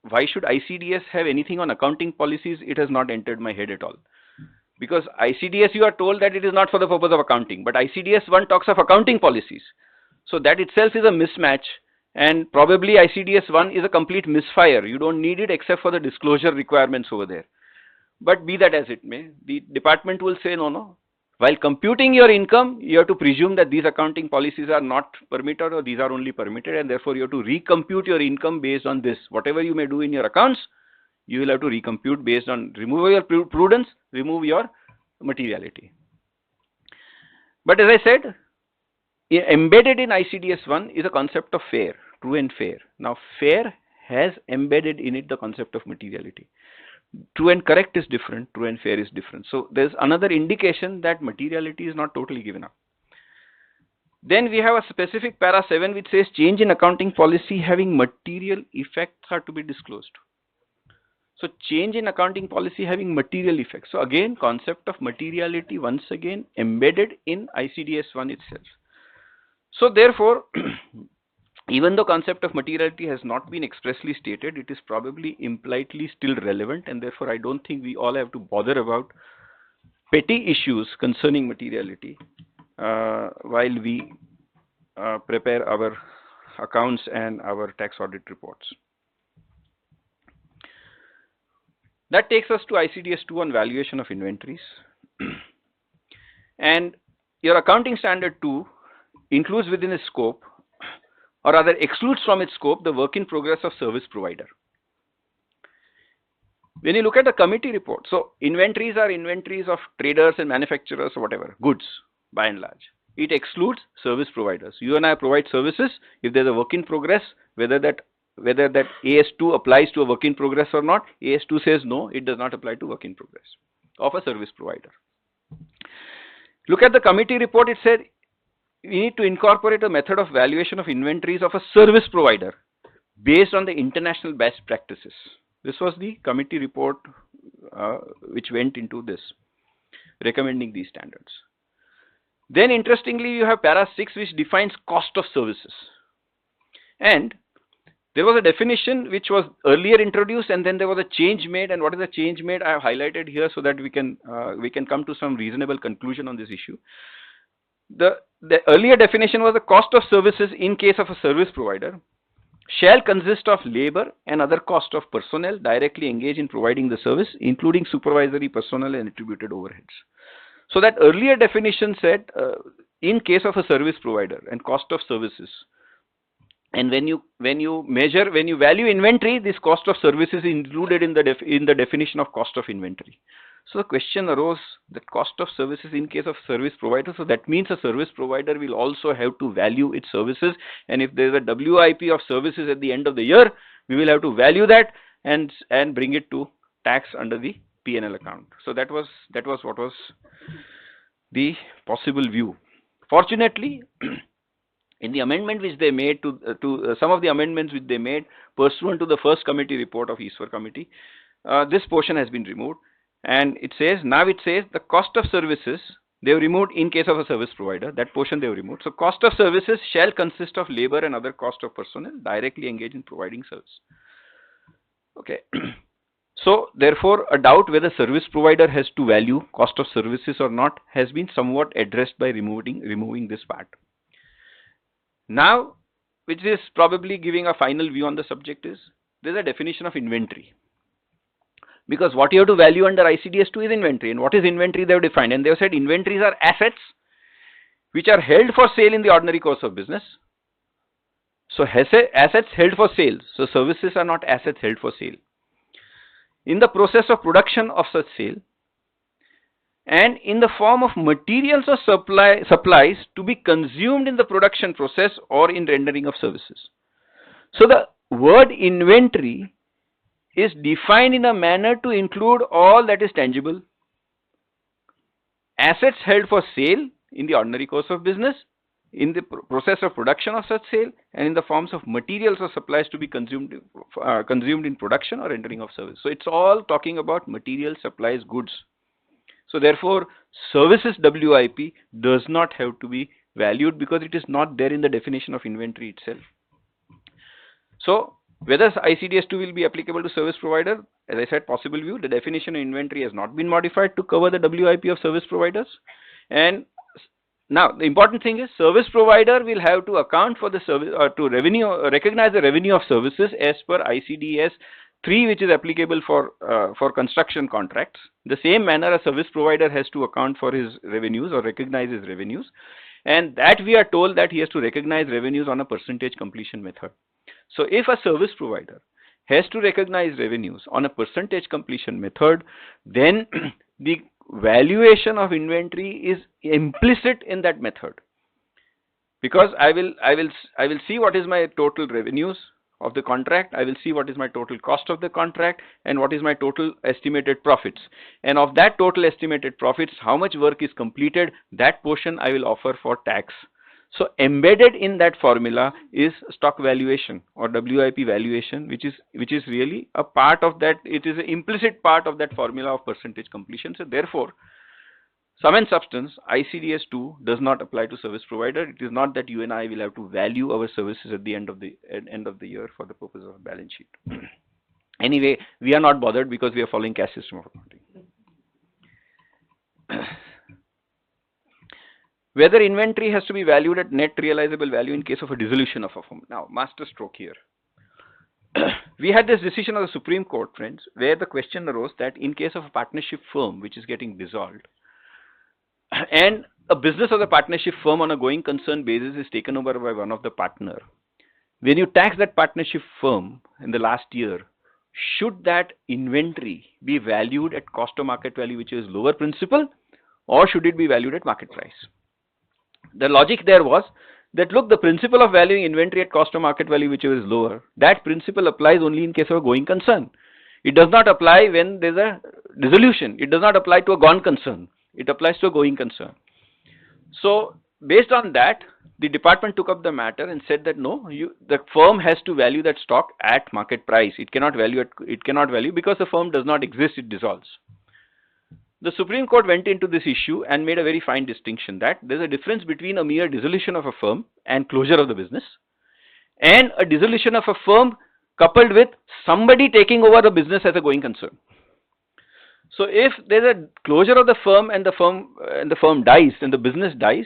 why should ICDS have anything on accounting policies? It has not entered my head at all. Because ICDS, you are told that it is not for the purpose of accounting, but ICDS 1 talks of accounting policies. So that itself is a mismatch, and probably ICDS 1 is a complete misfire. You don't need it except for the disclosure requirements over there. But be that as it may, the department will say no. While computing your income, you have to presume that these accounting policies are not permitted or these are only permitted, and therefore you have to recompute your income based on this. Whatever you may do in your accounts, you will have to recompute based on remove your prudence, remove your materiality. But as I said, embedded in ICDS 1 is a concept of fair, true and fair. Now fair has embedded in it the concept of materiality. True and correct is different, true and fair is different. So there's another indication that materiality is not totally given up. Then we have a specific para 7 which says change in accounting policy having material effects are to be disclosed. So change in accounting policy having material effects. So again, concept of materiality once again embedded in ICDS 1 itself. So therefore, even though concept of materiality has not been expressly stated, it is probably impliedly still relevant, and therefore I don't think we all have to bother about petty issues concerning materiality while we prepare our accounts and our tax audit reports. That takes us to ICDS 2 on valuation of inventories. And your accounting standard 2 includes within its scope, or rather excludes from its scope, the work in progress of service provider. When you look at the committee report, so inventories are inventories of traders and manufacturers or whatever, goods by and large. It excludes service providers. You and I provide services. If there's a work in progress, whether that AS2 applies to a work in progress or not, AS2 says no, it does not apply to work in progress of a service provider. Look at the committee report. It said we need to incorporate a method of valuation of inventories of a service provider based on the international best practices. This was the committee report which went into this, recommending these standards. Then interestingly, you have para 6 which defines cost of services. And there was a definition which was earlier introduced, and then there was a change made. And what is the change made? I have highlighted here so that we can come to some reasonable conclusion on this issue. The the earlier definition was the cost of services in case of a service provider shall consist of labor and other cost of personnel directly engaged in providing the service, including supervisory personnel and attributed overheads. So that earlier definition said in case of a service provider and cost of services. And when you value inventory, this cost of services is included in the definition of cost of inventory. So the question arose that cost of services in case of service provider. So that means a service provider will also have to value its services. And if there is a WIP of services at the end of the year, we will have to value that and bring it to tax under the P&L account. So that was what was the possible view. Fortunately, in the amendment which they made to some of the amendments which they made pursuant to the first committee report of Eastward Committee, this portion has been removed. And it says the cost of services they have removed in case of a service provider. That portion they have removed. So cost of services shall consist of labor and other cost of personnel directly engaged in providing service. Okay. So therefore, a doubt whether service provider has to value cost of services or not has been somewhat addressed by removing this part. Now, which is probably giving a final view on the subject, is there is a definition of inventory. Because what you have to value under ICDS 2 is inventory. And what is inventory they have defined? And they have said inventories are assets which are held for sale in the ordinary course of business. So assets held for sale. So services are not assets held for sale. In the process of production of such sale, and in the form of materials or supplies to be consumed in the production process or in rendering of services. So the word inventory is defined in a manner to include all that is tangible, assets held for sale in the ordinary course of business, in the process of production of such sale, and in the forms of materials or supplies to be consumed in production or rendering of service. So it's all talking about materials, supplies, goods. So therefore, services WIP does not have to be valued because it is not there in the definition of inventory itself. So whether ICDS 2 will be applicable to service provider, as I said, possible view, the definition of inventory has not been modified to cover the WIP of service providers. And now the important thing is service provider will have to account for the service recognize the revenue of services as per ICDS 3, which is applicable for construction contracts. The same manner a service provider has to account for his revenues or recognize his revenues, and that we are told that he has to recognize revenues on a percentage completion method. So if a service provider has to recognize revenues on a percentage completion method, then the valuation of inventory is implicit in that method, because I will see what is my total revenues of the contract, I will see what is my total cost of the contract, and what is my total estimated profits. And of that total estimated profits, how much work is completed, that portion I will offer for tax. So embedded in that formula is stock valuation or WIP valuation, which is really a part of that. It is an implicit part of that formula of percentage completion. So therefore, sum and substance, ICDS 2 does not apply to service provider. It is not that you and I will have to value our services at the end of the year for the purpose of a balance sheet. Anyway, we are not bothered because we are following cash system of accounting. Whether inventory has to be valued at net realizable value in case of a dissolution of a firm. Now, master stroke here. We had this decision of the Supreme Court, friends, where the question arose that in case of a partnership firm which is getting dissolved, and a business of the partnership firm on a going concern basis is taken over by one of the partner, when you tax that partnership firm in the last year, should that inventory be valued at cost of market value, which is lower principal, or should it be valued at market price? The logic there was that, look, the principle of valuing inventory at cost of market value, which is lower, that principle applies only in case of a going concern. It does not apply when there's a dissolution. It does not apply to a gone concern. It applies to a going concern. So based on that, the department took up the matter and said that no, the firm has to value that stock at market price. It cannot value because the firm does not exist, it dissolves. The Supreme Court went into this issue and made a very fine distinction that there's a difference between a mere dissolution of a firm and closure of the business, and a dissolution of a firm coupled with somebody taking over the business as a going concern. So if there's a closure of the firm and the firm dies and the business dies,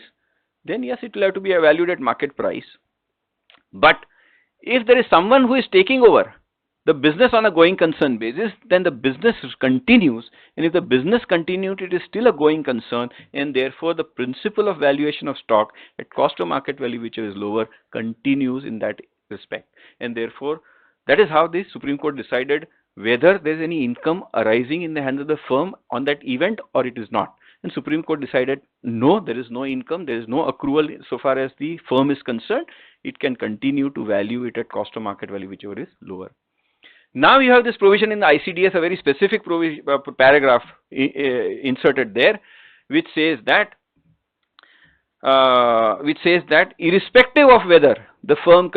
then yes, it will have to be valued at market price. But if there is someone who is taking over the business on a going concern basis, then the business continues, and if the business continues, it is still a going concern, and therefore the principle of valuation of stock at cost of market value, which is lower, continues in that respect. And therefore that is how the Supreme Court decided whether there is any income arising in the hands of the firm on that event or it is not. And Supreme Court decided no, there is no income, there is no accrual so far as the firm is concerned. It can continue to value it at cost of market value, whichever is lower. Now you have this provision in the ICDS, a very specific paragraph inserted there, which says that irrespective of whether the firm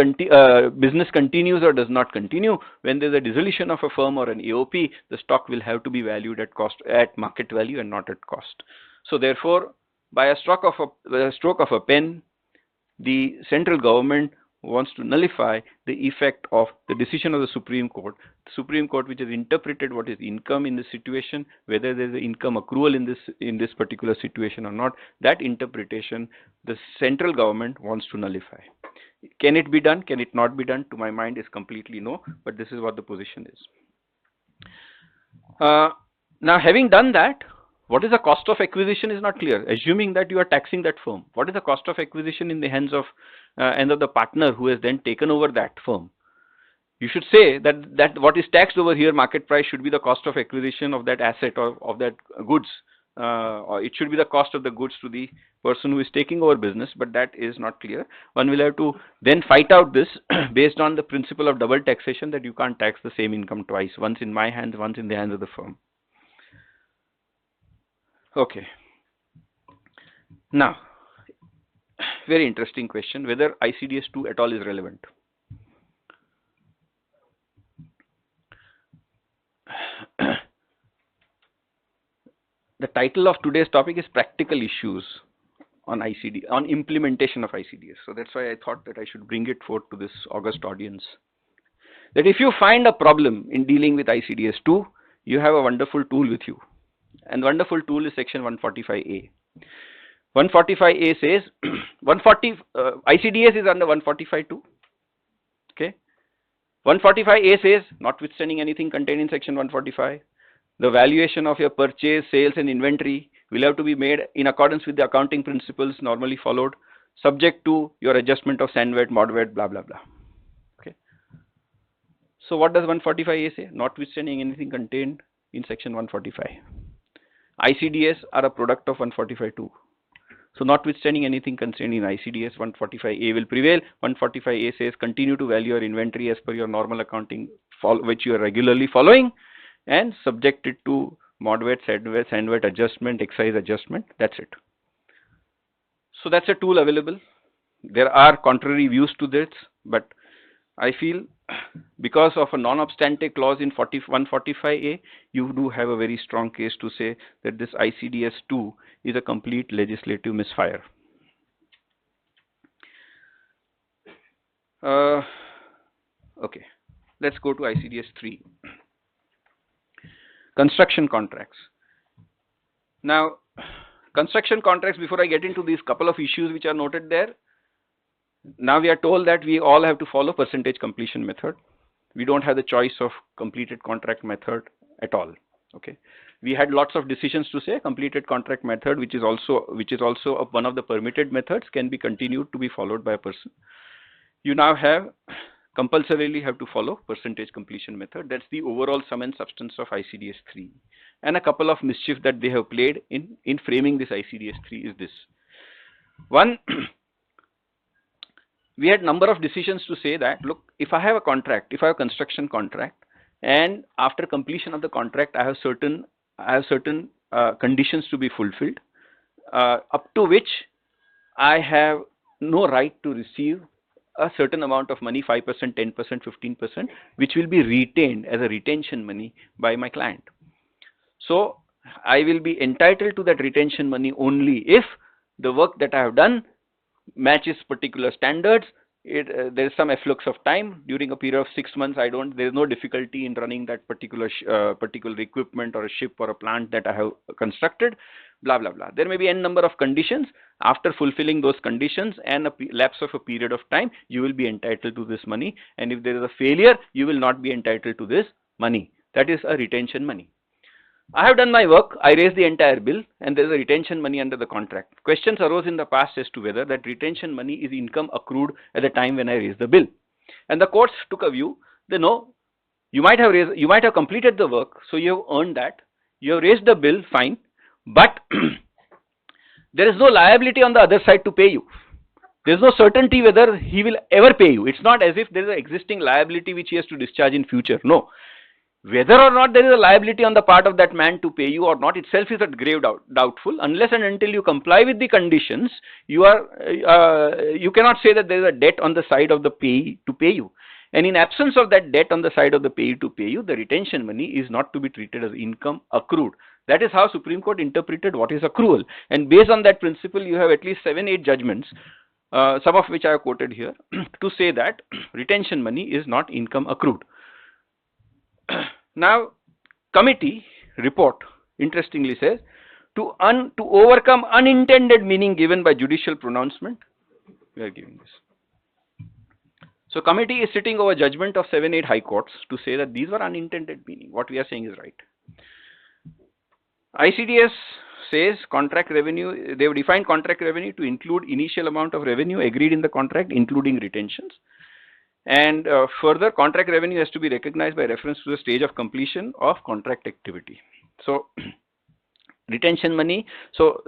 business continues or does not continue, when there is a dissolution of a firm or an AOP, the stock will have to be valued at cost, at market value, and not at cost. So therefore, by a stroke of a pen, the central government wants to nullify the effect of the decision of the Supreme Court. The Supreme Court, which has interpreted what is income in this situation, whether there is an income accrual in this particular situation or not, that interpretation the central government wants to nullify. Can it be done? Can it not be done? To my mind is completely no, but this is what the position is. Now having done that, what is the cost of acquisition is not clear. Assuming that you are taxing that firm, what is the cost of acquisition in the hands of the partner who has then taken over that firm? You should say that what is taxed over here, market price, should be the cost of acquisition of that asset or of that goods, or it should be the cost of the goods to the person who is taking over business, but that is not clear. One will have to then fight out this based on the principle of double taxation, that you can't tax the same income twice, once in my hands, once in the hands of the firm. Okay. Now, very interesting question, whether ICDS 2 at all is relevant. The title of today's topic is Practical Issues on implementation of ICDS. So that's why I thought that I should bring it forth to this august audience. That if you find a problem in dealing with ICDS 2, you have a wonderful tool with you. And the wonderful tool is section 145A. 145A says, ICDS is under 145(2). Okay. 145A says, notwithstanding anything contained in section 145, the valuation of your purchase, sales and inventory will have to be made in accordance with the accounting principles normally followed, subject to your adjustment of SANVAT, MODVAT, blah, blah, blah. Okay. So what does 145A say? Notwithstanding anything contained in section 145. ICDS are a product of 145(2). So notwithstanding anything contained in ICDS, 145A will prevail. 145A says continue to value your inventory as per your normal accounting which you are regularly following, and subject it to MODVAT, SANVAT adjustment, excise adjustment. That's it. So that's a tool available. There are contrary views to this, but I feel because of a non-obstante clause in 145A, you do have a very strong case to say that this ICDS 2 is a complete legislative misfire. Okay, let's go to ICDS 3. Construction contracts. Now, construction contracts, before I get into these couple of issues which are noted there, now we are told that we all have to follow percentage completion method. We don't have the choice of completed contract method at all. Okay, we had lots of decisions to say completed contract method, which is also one of the permitted methods, can be continued to be followed by a person. You now have compulsorily have to follow percentage completion method. That's the overall sum and substance of ICDS 3. And a couple of mischief that they have played in framing this ICDS 3 is this. One, we had number of decisions to say that, look, if I have a contract, if I have a construction contract, and after completion of the contract, I have certain conditions to be fulfilled, up to which I have no right to receive a certain amount of money, 5%, 10%, 15%, which will be retained as a retention money by my client. So I will be entitled to that retention money only if the work that I have done matches particular standards. There is some efflux of time during a period of 6 months. There is no difficulty in running that particular equipment or a ship or a plant that I have constructed. blah, blah, blah. There may be n number of conditions. After fulfilling those conditions and a lapse of a period of time, you will be entitled to this money. And if there is a failure, you will not be entitled to this money. That is a retention money. I have done my work, I raised the entire bill, and there is a retention money under the contract. Questions arose in the past as to whether that retention money is income accrued at the time when I raised the bill. And the courts took a view, they know, you might have completed the work, so you have earned that, you have raised the bill, fine, but there is no liability on the other side to pay you. There is no certainty whether he will ever pay you. It's not as if there is an existing liability which he has to discharge in future, no. Whether or not there is a liability on the part of that man to pay you or not itself is a grave doubtful. Unless and until you comply with the conditions, you cannot say that there is a debt on the side of the payee to pay you. And in absence of that debt on the side of the payee to pay you, the retention money is not to be treated as income accrued. That is how Supreme Court interpreted what is accrual. And based on that principle, you have at least 7-8 judgments, some of which I have quoted here, to say that retention money is not income accrued. Now, committee report interestingly says, to overcome unintended meaning given by judicial pronouncement, we are giving this. So, committee is sitting over judgment of 7-8 high courts to say that these were unintended meaning. What we are saying is right. ICDS says contract revenue, they have defined contract revenue to include initial amount of revenue agreed in the contract, including retentions. And further, contract revenue has to be recognized by reference to the stage of completion of contract activity. So, retention money. So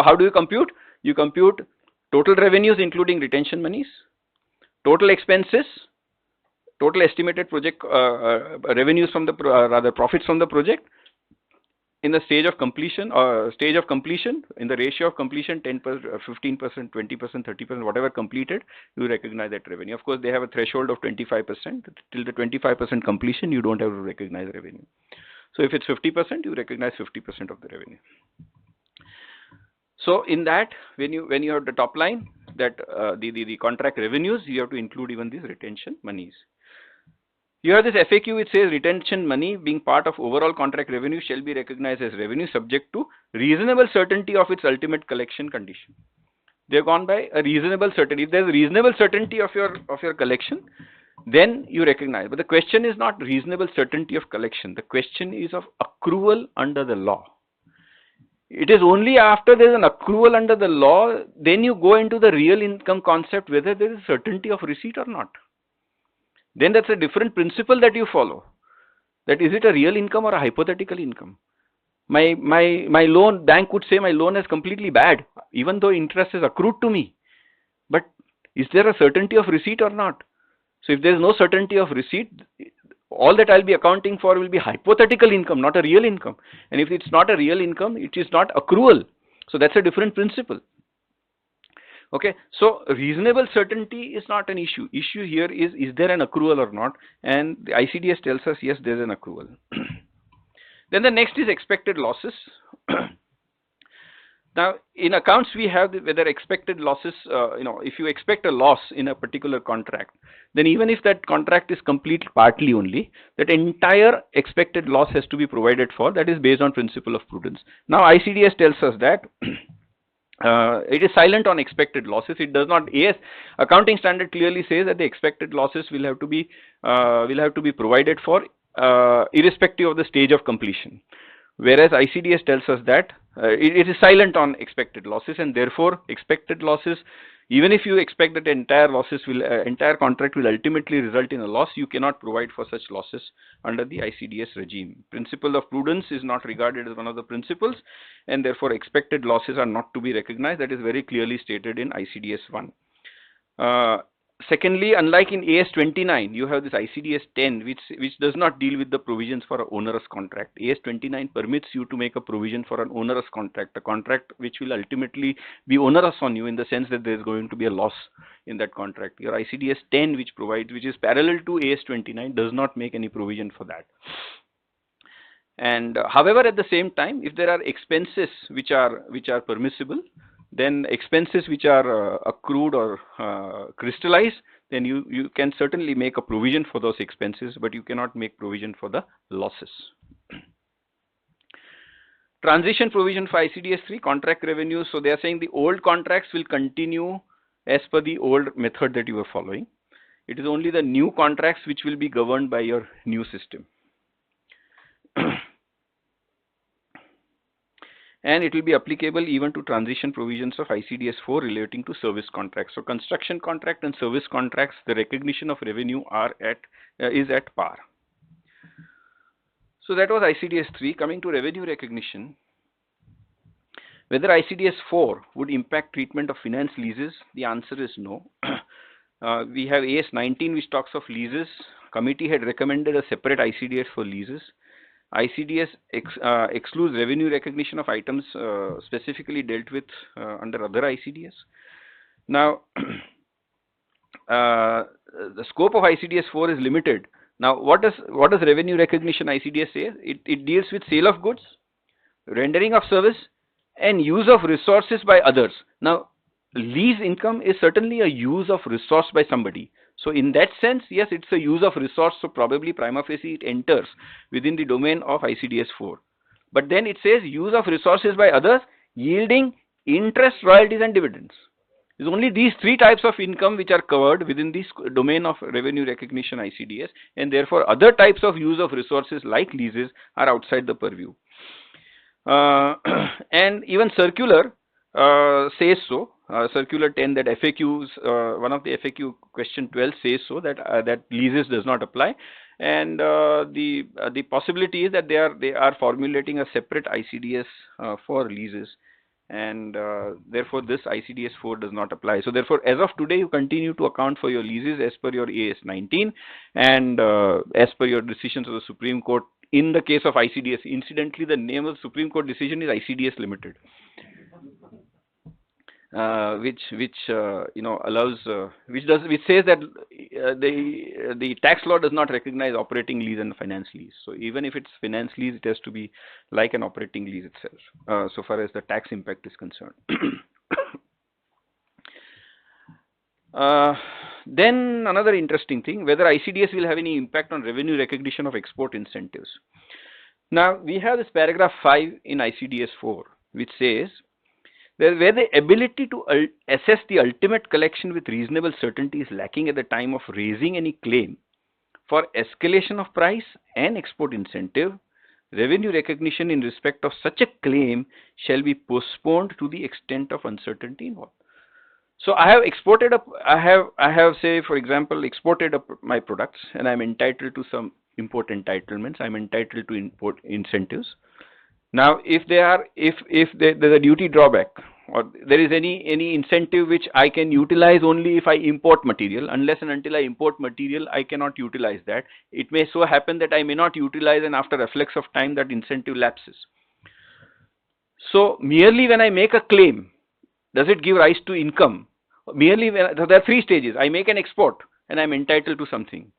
how do you compute? You compute total revenues including retention monies, total expenses, total estimated project revenues from the profits from the project, in the stage of completion in the ratio of completion 10%, 15%, 20%, 30%, whatever completed, you recognize that revenue. Of course, they have a threshold of 25%. Till the 25% completion, you don't have to recognize revenue. So if it's 50%, you recognize 50% of the revenue. So in that, when you have the top line, that the contract revenues, you have to include even these retention monies. You have this FAQ which says retention money being part of overall contract revenue shall be recognized as revenue subject to reasonable certainty of its ultimate collection condition. They have gone by a reasonable certainty. If there is reasonable certainty of your collection, then you recognize. But the question is not reasonable certainty of collection. The question is of accrual under the law. It is only after there is an accrual under the law, then you go into the real income concept, whether there is certainty of receipt or not. Then that's a different principle that you follow. That is it a real income or a hypothetical income? My loan, bank would say my loan is completely bad, even though interest is accrued to me. But is there a certainty of receipt or not? So if there is no certainty of receipt, all that I'll be accounting for will be hypothetical income, not a real income. And if it's not a real income, it is not accrual. So that's a different principle. Okay, so reasonable certainty is not an issue. Issue here is there an accrual or not? And the ICDS tells us yes, there is an accrual. Then the next is expected losses. Now, in accounts we have whether expected losses, if you expect a loss in a particular contract, then even if that contract is complete partly only, that entire expected loss has to be provided for. That is based on principle of prudence. Now, ICDS tells us that it is silent on expected losses. It does not. Yes, accounting standard clearly says that the expected losses will have to be provided for irrespective of the stage of completion. Whereas ICDS tells us that it is silent on expected losses, and therefore expected losses, even if you expect that entire contract will ultimately result in a loss, you cannot provide for such losses under the ICDS regime. Principle of prudence is not regarded as one of the principles, and therefore expected losses are not to be recognized. That is very clearly stated in ICDS 1. Secondly, unlike in AS 29, you have this ICDS 10, which does not deal with the provisions for an onerous contract. AS 29 permits you to make a provision for an onerous contract, a contract which will ultimately be onerous on you in the sense that there is going to be a loss in that contract. Your ICDS 10, which is parallel to AS 29, does not make any provision for that. And however, at the same time, if there are expenses which are permissible, then expenses which are accrued or crystallized, then you can certainly make a provision for those expenses, but you cannot make provision for the losses. Transition provision for ICDS 3, contract revenue. So they are saying the old contracts will continue as per the old method that you were following. It is only the new contracts which will be governed by your new system. And it will be applicable even to transition provisions of ICDS 4 relating to service contracts. So construction contract and service contracts, the recognition of revenue is at par. So that was ICDS 3. Coming to revenue recognition, whether ICDS 4 would impact treatment of finance leases, the answer is no. We have AS 19 which talks of leases. Committee had recommended a separate ICDS for leases. ICDS excludes revenue recognition of items specifically dealt with under other ICDS. Now, the scope of ICDS 4 is limited. Now, what does revenue recognition ICDS say? It deals with sale of goods, rendering of service, and use of resources by others. Now, lease income is certainly a use of resource by somebody. So in that sense, yes, it's a use of resource. So probably prima facie it enters within the domain of ICDS 4. But then it says use of resources by others yielding interest, royalties and dividends. It's only these three types of income which are covered within this domain of revenue recognition ICDS, and therefore other types of use of resources like leases are outside the purview. And even circular says so. Circular 10, that FAQs, one of the FAQ question 12 says so, that that leases does not apply, and the possibility is that they are formulating a separate ICDS for leases, and therefore this ICDS 4 does not apply. So therefore, as of today, you continue to account for your leases as per your AS 19 and as per your decisions of the Supreme Court. In the case of ICDS, incidentally, the name of the Supreme Court decision is ICDS Limited, which allows, which says that the tax law does not recognize operating lease and finance lease. So even if it's finance lease, it has to be like an operating lease itself, so far as the tax impact is concerned. Then another interesting thing, whether ICDS will have any impact on revenue recognition of export incentives. Now we have this paragraph 5 in ICDS 4, which says that where the ability to assess the ultimate collection with reasonable certainty is lacking at the time of raising any claim for escalation of price and export incentive, revenue recognition in respect of such a claim shall be postponed to the extent of uncertainty involved. So I have exported I have say for example exported my products, and I'm entitled to some import entitlements. I'm entitled to import incentives. Now, if there's a duty drawback, or there is any incentive which I can utilize only if I import material, unless and until I import material, I cannot utilize that. It may so happen that I may not utilize, and after a reflex of time, that incentive lapses. So merely when I make a claim, does it give rise to income? Merely so there are three stages. I make an export and I'm entitled to something.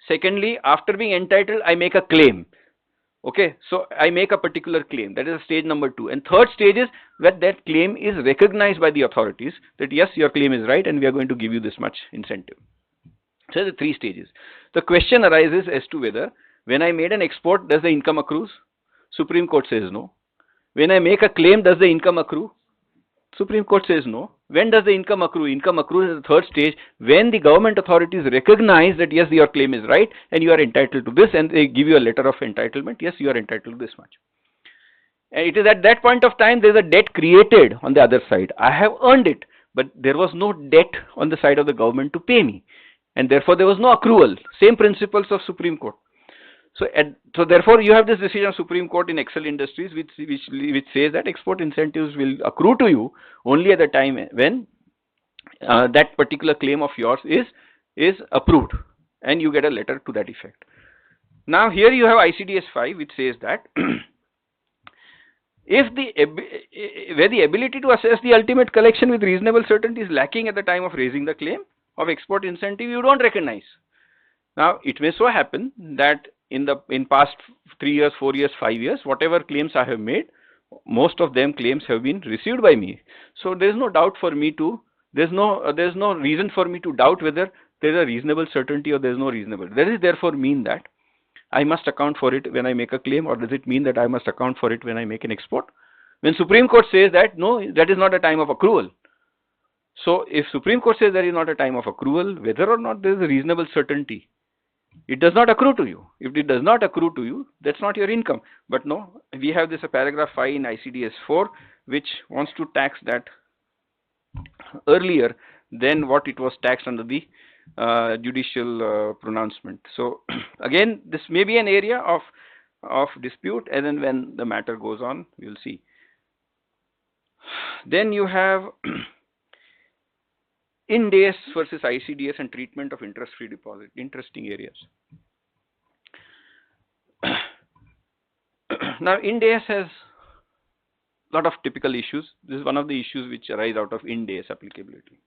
Secondly, after being entitled, I make a claim. Okay, so I make a particular claim. That is stage number 2. And third stage is that claim is recognized by the authorities that yes, your claim is right and we are going to give you this much incentive. So the 3 stages. The question arises as to whether when I made an export, does the income accrue? Supreme Court says no. When I make a claim, does the income accrue? Supreme Court says no. When does the income accrue? Income accrues at the third stage when the government authorities recognize that yes, your claim is right and you are entitled to this, and they give you a letter of entitlement. Yes, you are entitled to this much. And it is at that point of time there is a debt created on the other side. I have earned it, but there was no debt on the side of the government to pay me, and therefore there was no accrual. Same principles of Supreme Court. So therefore you have this decision of Supreme Court in Excel Industries which says that export incentives will accrue to you only at the time when that particular claim of yours is approved, and you get a letter to that effect. Now here you have ICDS 5 which says that where the ability to assess the ultimate collection with reasonable certainty is lacking at the time of raising the claim of export incentive, you don't recognize. Now it may so happen that in past 3 years, 4 years, 5 years, whatever claims I have made, most of them claims have been received by me. So there is no doubt for me to, there's no reason for me to doubt whether there is a reasonable certainty or there is no reasonable. That is therefore mean that I must account for it when I make a claim, or does it mean that I must account for it when I make an export? When Supreme Court says that, no, that is not a time of accrual. So if Supreme Court says there is not a time of accrual, whether or not there is a reasonable certainty, it does not accrue to you. If it does not accrue to you, that's not your income. But no, we have this paragraph 5 in ICDS 4, which wants to tax that earlier than what it was taxed under the judicial pronouncement. So again, this may be an area of dispute, and then when the matter goes on, we will see. Then you have Ind AS versus ICDS and treatment of interest-free deposit. Interesting areas. Now, Ind AS has a lot of typical issues. This is one of the issues which arise out of Ind AS applicability.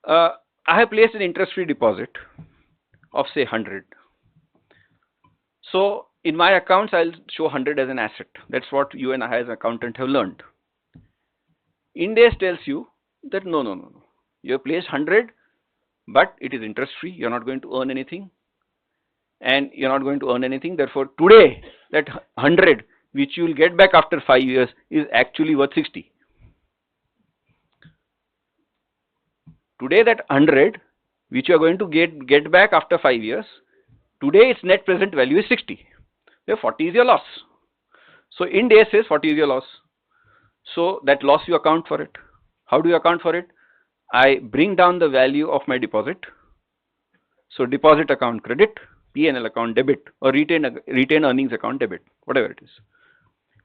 I have placed an interest-free deposit of say 100. So in my accounts, I'll show 100 as an asset. That's what you and I as an accountant have learned. Ind AS tells you that no. You have placed 100, but it is interest-free. You're not going to earn anything. And you're not going to earn anything. Therefore, today, that 100, which you will get back after 5 years, is actually worth 60. Today, that 100, which you are going to get back after 5 years, today its net present value is 60. Therefore, 40 is your loss. So Ind AS says 40 is your loss. So that loss you account for it. How do you account for it? I bring down the value of my deposit. So deposit account credit, P&L account debit, or retained earnings account debit, whatever it is.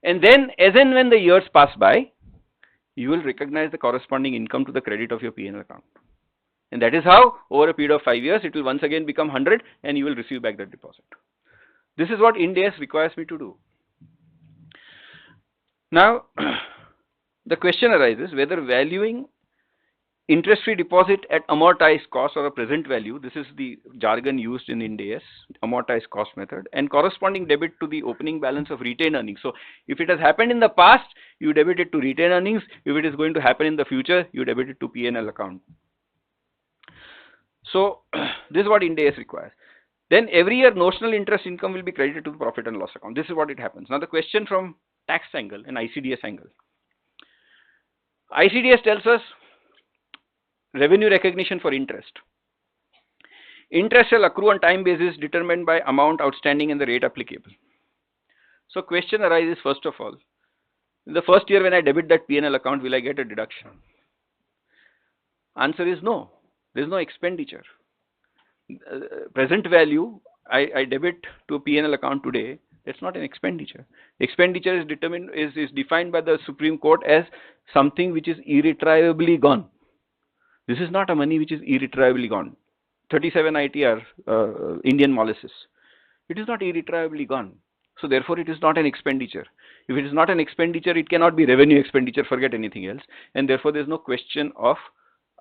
And then as and when the years pass by, you will recognize the corresponding income to the credit of your P&L account. And that is how over a period of 5 years, it will once again become 100 and you will receive back that deposit. This is what Ind AS requires me to do. Now, the question arises whether valuing interest-free deposit at amortized cost or a present value, this is the jargon used in Ind AS, amortized cost method, and corresponding debit to the opening balance of retained earnings. So if it has happened in the past, you debit it to retained earnings. If it is going to happen in the future, you debit it to P&L account. So this is what Ind AS requires. Then every year notional interest income will be credited to the profit and loss account. This is what it happens. Now the question from tax angle and ICDS angle. ICDS tells us revenue recognition for interest. Interest shall accrue on time basis determined by amount outstanding and the rate applicable. So question arises first of all, in the first year when I debit that P&L account, will I get a deduction? Answer is no. There is no expenditure. Present value, I debit to a P&L account today. That's not an expenditure. Expenditure is defined by the Supreme Court as something which is irretrievably gone. This is not a money which is irretrievably gone. 37 ITR, Indian molasses. It is not irretrievably gone. So therefore it is not an expenditure. If it is not an expenditure, it cannot be revenue expenditure, forget anything else. And therefore there is no question of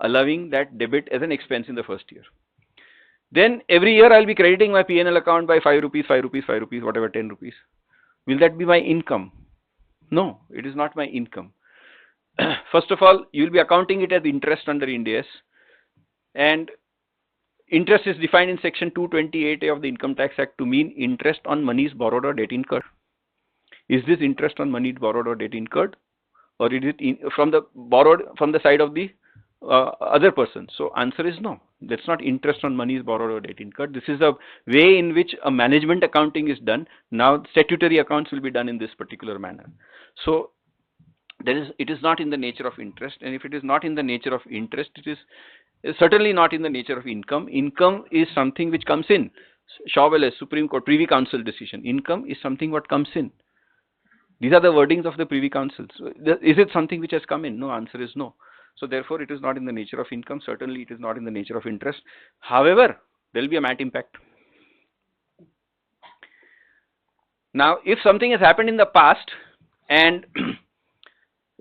allowing that debit as an expense in the first year. Then every year I'll be crediting my P&L account by 5 rupees, 5 rupees, 5 rupees, whatever, 10 rupees. Will that be my income? No, it is not my income. First of all, you will be accounting it as interest under Ind AS, and interest is defined in section 228A of the Income Tax Act to mean interest on monies borrowed or debt incurred. Is this interest on money borrowed or debt incurred, or is it from the side of the other person? So answer is no. That's not interest on monies borrowed or debt incurred. This is a way in which a management accounting is done. Now statutory accounts will be done in this particular manner. So it is not in the nature of interest, and if it is not in the nature of interest, it is certainly not in the nature of income. Income is something which comes in. Chauvelin, Supreme Court, Privy Council decision. Income is something what comes in. These are the wordings of the Privy Council. So is it something which has come in? No, answer is no. So therefore it is not in the nature of income. Certainly it is not in the nature of interest. However, there will be a MAT impact. Now if something has happened in the past and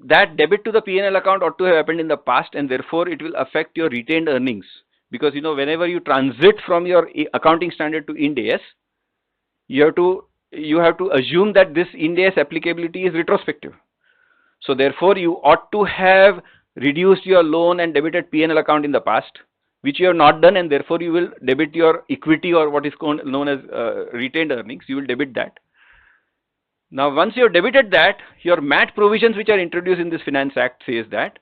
that debit to the P&L account ought to have happened in the past, and therefore it will affect your retained earnings, because whenever you transit from your accounting standard to Ind AS, you have to assume that this Ind AS applicability is retrospective. So therefore you ought to have reduced your loan and debited P&L account in the past, which you have not done, and therefore you will debit your equity or what is known as retained earnings. You will debit that. Now, once you have debited that, your MAT provisions which are introduced in this Finance Act says that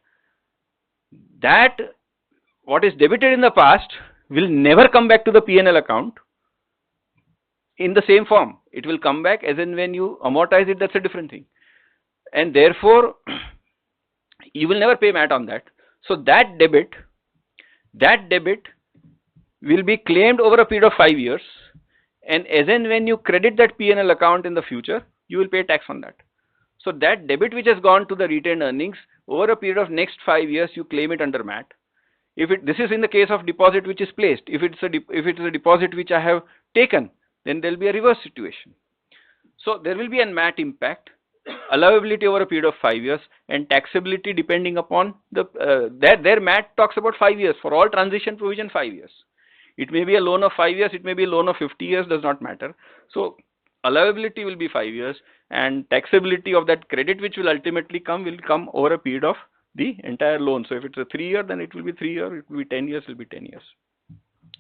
what is debited in the past will never come back to the P&L account in the same form. It will come back as and when you amortize it. That's a different thing, and therefore you will never pay MAT on that. So that debit will be claimed over a period of 5 years, and as and when you credit that P&L account in the future, you will pay tax on that. So that debit which has gone to the retained earnings over a period of next 5 years, you claim it under MAT. This is in the case of deposit which is placed. If it is a deposit which I have taken, then there will be a reverse situation. So there will be a MAT impact, allowability over a period of 5 years, and taxability depending upon their MAT talks about 5 years for all transition provision. 5 years. It may be a loan of 5 years, it may be a loan of 50 years, does not matter. So allowability will be 5 years, and taxability of that credit which will ultimately come over a period of the entire loan. So if it's a 3 year, then it will be 3 year. It will be 10 years, it will be 10 years.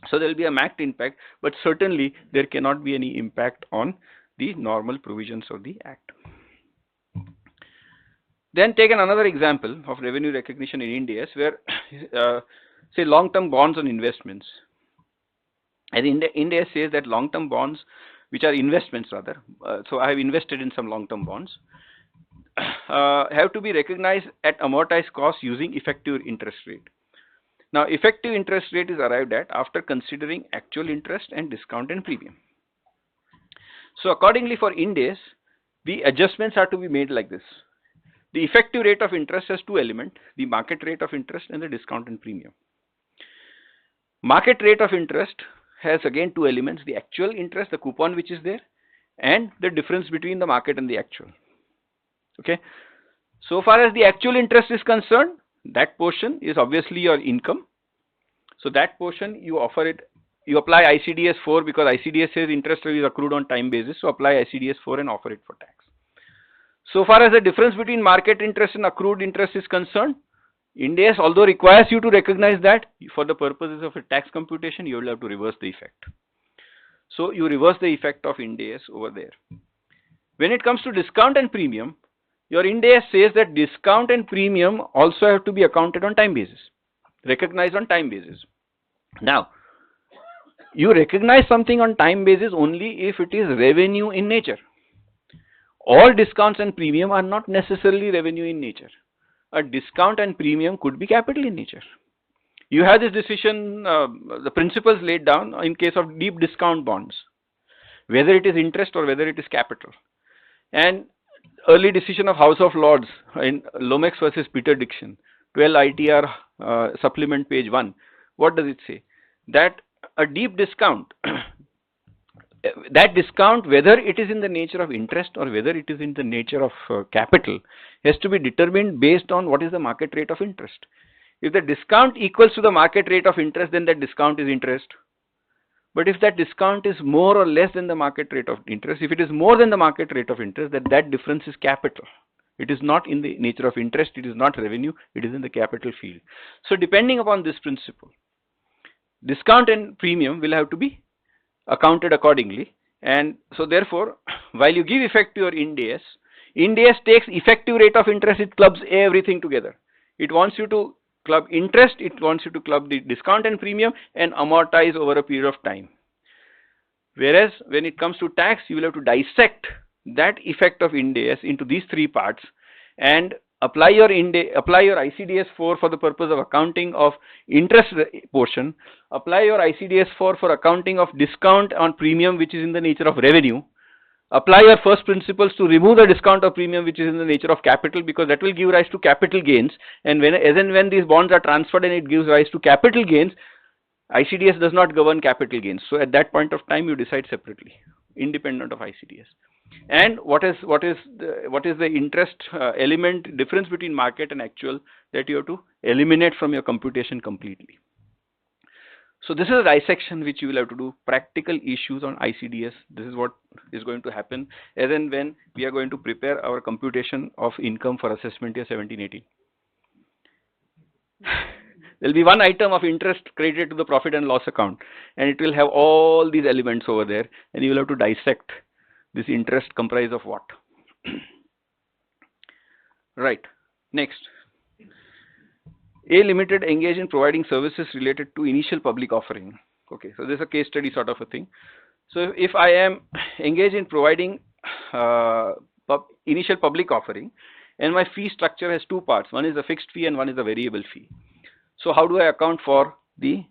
So there will be a MAT impact, but certainly there cannot be any impact on the normal provisions of the Act. Then take another example of revenue recognition in Ind AS, where say long-term bonds on investments. And Ind AS says that long-term bonds, which are investments rather, so I have invested in some long-term bonds, have to be recognized at amortized cost using effective interest rate. Now, effective interest rate is arrived at after considering actual interest and discount and premium. So accordingly, for Ind AS, the adjustments are to be made like this. The effective rate of interest has two elements: the market rate of interest and the discount and premium. Market rate of interest has again two elements: the actual interest, the coupon which is there, and the difference between the market and the actual. Okay. So far as the actual interest is concerned, that portion is obviously your income. So that portion you apply ICDS 4, because ICDS says interest is accrued on time basis. So apply ICDS 4 and offer it for tax. So far as the difference between market interest and accrued interest is concerned, Ind AS, although requires you to recognize that, for the purposes of a tax computation, you will have to reverse the effect. So you reverse the effect of Ind AS over there. When it comes to discount and premium, your Ind AS says that discount and premium also have to be accounted on time basis, recognized on time basis. Now, you recognize something on time basis only if it is revenue in nature. All discounts and premium are not necessarily revenue in nature. A discount and premium could be capital in nature. You have this decision, the principles laid down in case of deep discount bonds, whether it is interest or whether it is capital. And early decision of House of Lords in Lomax versus Peter Dixon, 12 ITR supplement page 1. What does it say? That a deep discount, that discount, whether it is in the nature of interest or whether it is in the nature of capital, has to be determined based on what is the market rate of interest. If the discount equals to the market rate of interest, then that discount is interest. But if that discount is more or less than the market rate of interest, if it is more than the market rate of interest, that difference is capital. It is not in the nature of interest, it is not revenue, it is in the capital field. So depending upon this principle, discount and premium will have to be accounted accordingly. And so therefore, while you give effect to your Ind AS, Ind AS takes effective rate of interest, it clubs everything together. It wants you to club interest, it wants you to club the discount and premium and amortize over a period of time. Whereas when it comes to tax, you will have to dissect that effect of Ind AS into these three parts and apply your ICDS 4 for the purpose of accounting of interest portion, apply your ICDS 4 for accounting of discount on premium which is in the nature of revenue, apply your first principles to remove the discount of premium which is in the nature of capital, because that will give rise to capital gains, and as and when these bonds are transferred and it gives rise to capital gains, ICDS does not govern capital gains. So at that point of time you decide separately, independent of ICDS. And what is the interest element difference between market and actual, that you have to eliminate from your computation completely. So this is a dissection which you will have to do, practical issues on ICDS. This is what is going to happen as and when we are going to prepare our computation of income for assessment year 17-18. There'll be one item of interest credited to the profit and loss account, and it will have all these elements over there, and you will have to dissect this interest comprise of what. Right. Next. A Limited engaged in providing services related to initial public offering. Okay, so this is a case study sort of a thing. So if I am engaged in providing initial public offering, and my fee structure has two parts. One is a fixed fee and one is a variable fee. So how do I account for the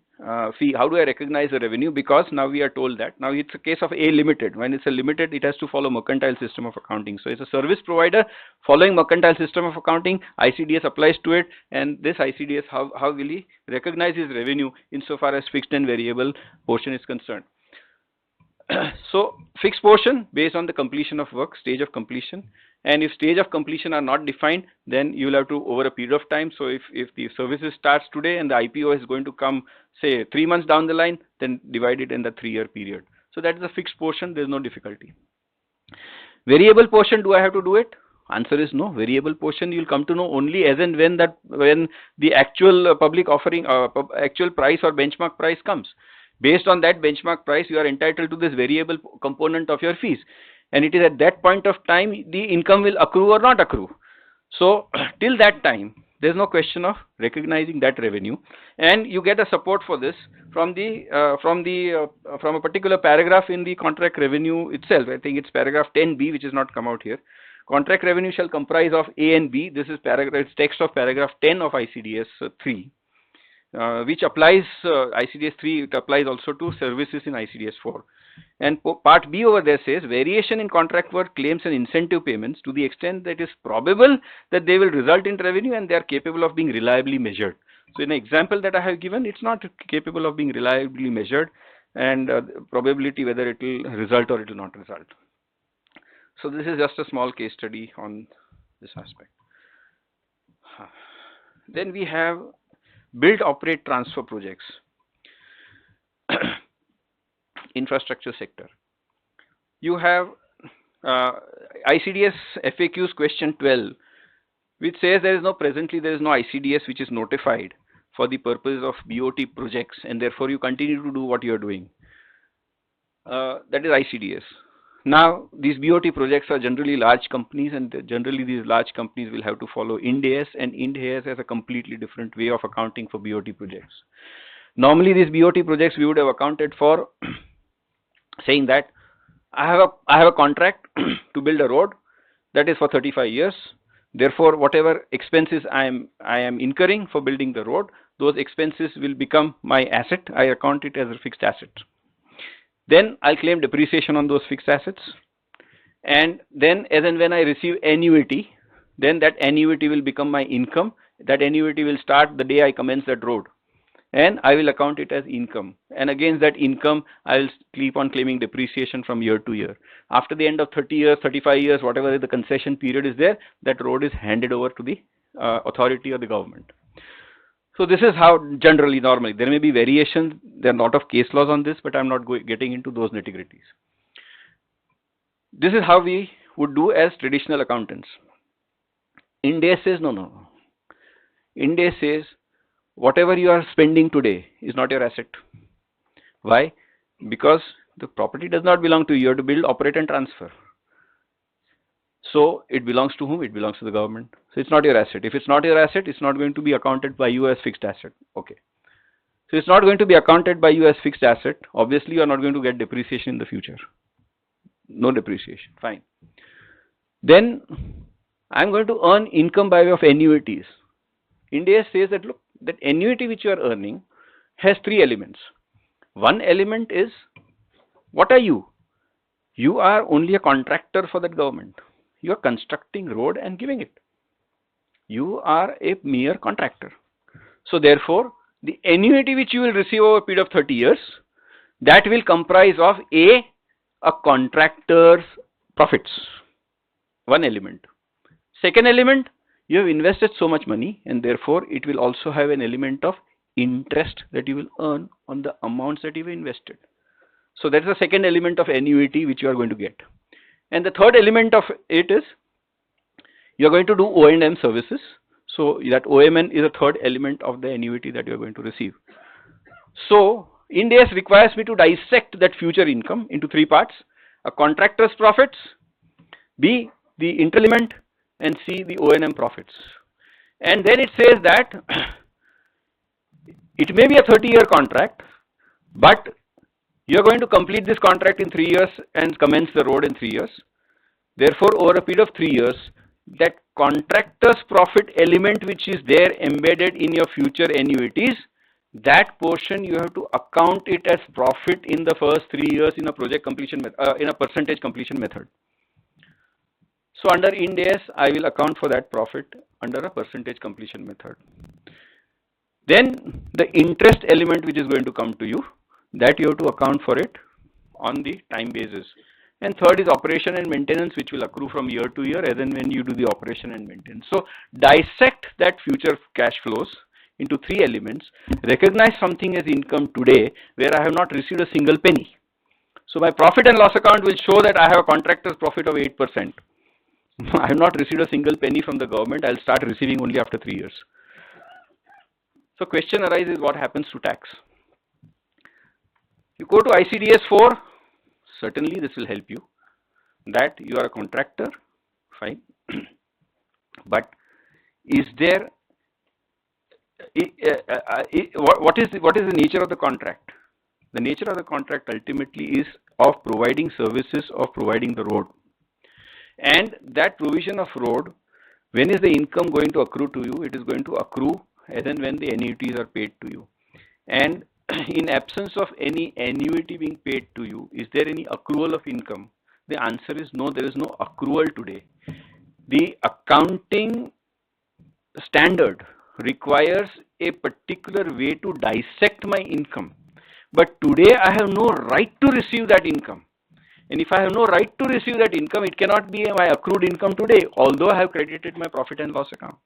fee? How do I recognize the revenue? Because now we are told that now it's a case of A Limited. When it's a limited, it has to follow mercantile system of accounting. So it's a service provider following mercantile system of accounting. ICDS applies to it, and this ICDS, how will he recognize his revenue insofar as fixed and variable portion is concerned? So fixed portion based on the completion of work, stage of completion, and if stage of completion are not defined, then you will have to over a period of time. So if the services starts today and the IPO is going to come say 3 months down the line, then divide it in the 3-year period. So that is a fixed portion, there is no difficulty. Variable portion, do I have to do it? Answer is no. Variable portion you will come to know only as and when the actual public offering actual price or benchmark price comes. Based on that benchmark price, you are entitled to this variable component of your fees. And it is at that point of time the income will accrue or not accrue. So till that time, there is no question of recognizing that revenue. And you get a support for this from a particular paragraph in the contract revenue itself. I think it's paragraph 10B, which is not come out here. Contract revenue shall comprise of A and B. This is it's text of paragraph 10 of ICDS 3. Which applies ICDS 3, it applies also to services in ICDS 4. And part B over there says variation in contract work claims and incentive payments to the extent that it is probable that they will result in revenue and they are capable of being reliably measured. So in an example that I have given, it's not capable of being reliably measured, and probability whether it will result or it will not result. So this is just a small case study on this aspect. Then we have build, operate, transfer projects. Infrastructure sector. You have ICDS FAQs question 12, which says presently there is no ICDS which is notified for the purpose of BOT projects, and therefore you continue to do what you are doing. That is ICDS. Now these BOT projects are generally large companies, and generally these large companies will have to follow Ind AS, and Ind AS has a completely different way of accounting for BOT projects. Normally these BOT projects we would have accounted for saying that I have a contract to build a road that is for 35 years. Therefore whatever expenses I am incurring for building the road, those expenses will become my asset. I account it as a fixed asset. Then I'll claim depreciation on those fixed assets, and then as and when I receive annuity, then that annuity will become my income. That annuity will start the day I commence that road, and I will account it as income, and against that income I will keep on claiming depreciation from year to year. After the end of 30 years, 35 years, whatever the concession period is there, that road is handed over to the authority or the government. So this is how generally, normally. There may be variations, there are a lot of case laws on this, but I'm not getting into those nitty-gritties. This is how we would do as traditional accountants. Ind AS says no. Ind AS says whatever you are spending today is not your asset. Why? Because the property does not belong to you. You have to build, operate and transfer. So it belongs to whom? It belongs to the government. So it's not your asset. If it's not your asset, it's not going to be accounted by you as fixed asset. Okay. So it's not going to be accounted by you as fixed asset. Obviously, you are not going to get depreciation in the future. No depreciation. Fine. Then I'm going to earn income by way of annuities. Ind AS says that look, that annuity which you are earning has 3 elements. One element is, what are you? You are only a contractor for that government. You are constructing road and giving it. You are a mere contractor. So therefore, the annuity which you will receive over a period of 30 years, that will comprise of a contractor's profits. One element. Second element, you have invested so much money, and therefore it will also have an element of interest that you will earn on the amounts that you have invested. So that is the second element of annuity which you are going to get. And the third element of it is you are going to do O&M services. So that OMN is a third element of the annuity that you are going to receive. So Ind AS requires me to dissect that future income into three parts: a contractor's profits, B, the inter-element, and C, the O&M profits. And then it says that it may be a 30-year contract, but you are going to complete this contract in 3 years and commence the road in 3 years. Therefore, over a period of 3 years, that contractor's profit element which is there embedded in your future annuities, that portion you have to account it as profit in the first 3 years in a project completion in a percentage completion method. So under Ind AS, I will account for that profit under a percentage completion method. Then the interest element which is going to come to you, that you have to account for it on the time basis. And third is operation and maintenance, which will accrue from year to year as and when you do the operation and maintenance. So dissect that future cash flows into three elements, recognize something as income today where I have not received a single penny. So my profit and loss account will show that I have a contractor's profit of 8%. I have not received a single penny from the government. I'll start receiving only after 3 years. So question arises, what happens to tax? You go to ICDS 4, certainly this will help you, that you are a contractor, fine, but is there, what is the nature of the contract? The nature of the contract ultimately is of providing services, of providing the road. And that provision of road, when is the income going to accrue to you? It is going to accrue as and when the annuities are paid to you. And in absence of any annuity being paid to you, is there any accrual of income? The answer is no, there is no accrual today. The accounting standard requires a particular way to dissect my income. But today I have no right to receive that income. And if I have no right to receive that income, it cannot be my accrued income today, although I have credited my profit and loss account.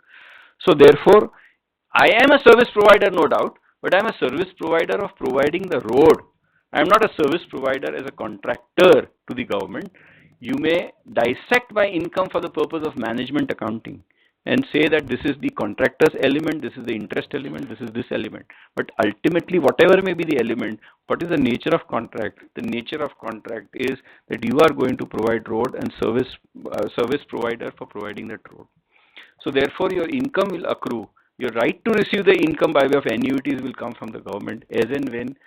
So therefore, I am a service provider, no doubt, but I am a service provider of providing the road. I am not a service provider as a contractor to the government. You may dissect my income for the purpose of management accounting and say that this is the contractor's element, this is the interest element, this is this element. But ultimately, whatever may be the element, what is the nature of contract? The nature of contract is that you are going to provide road and service provider for providing that road. So therefore, your income will accrue. Your right to receive the income by way of annuities will come from the government as and when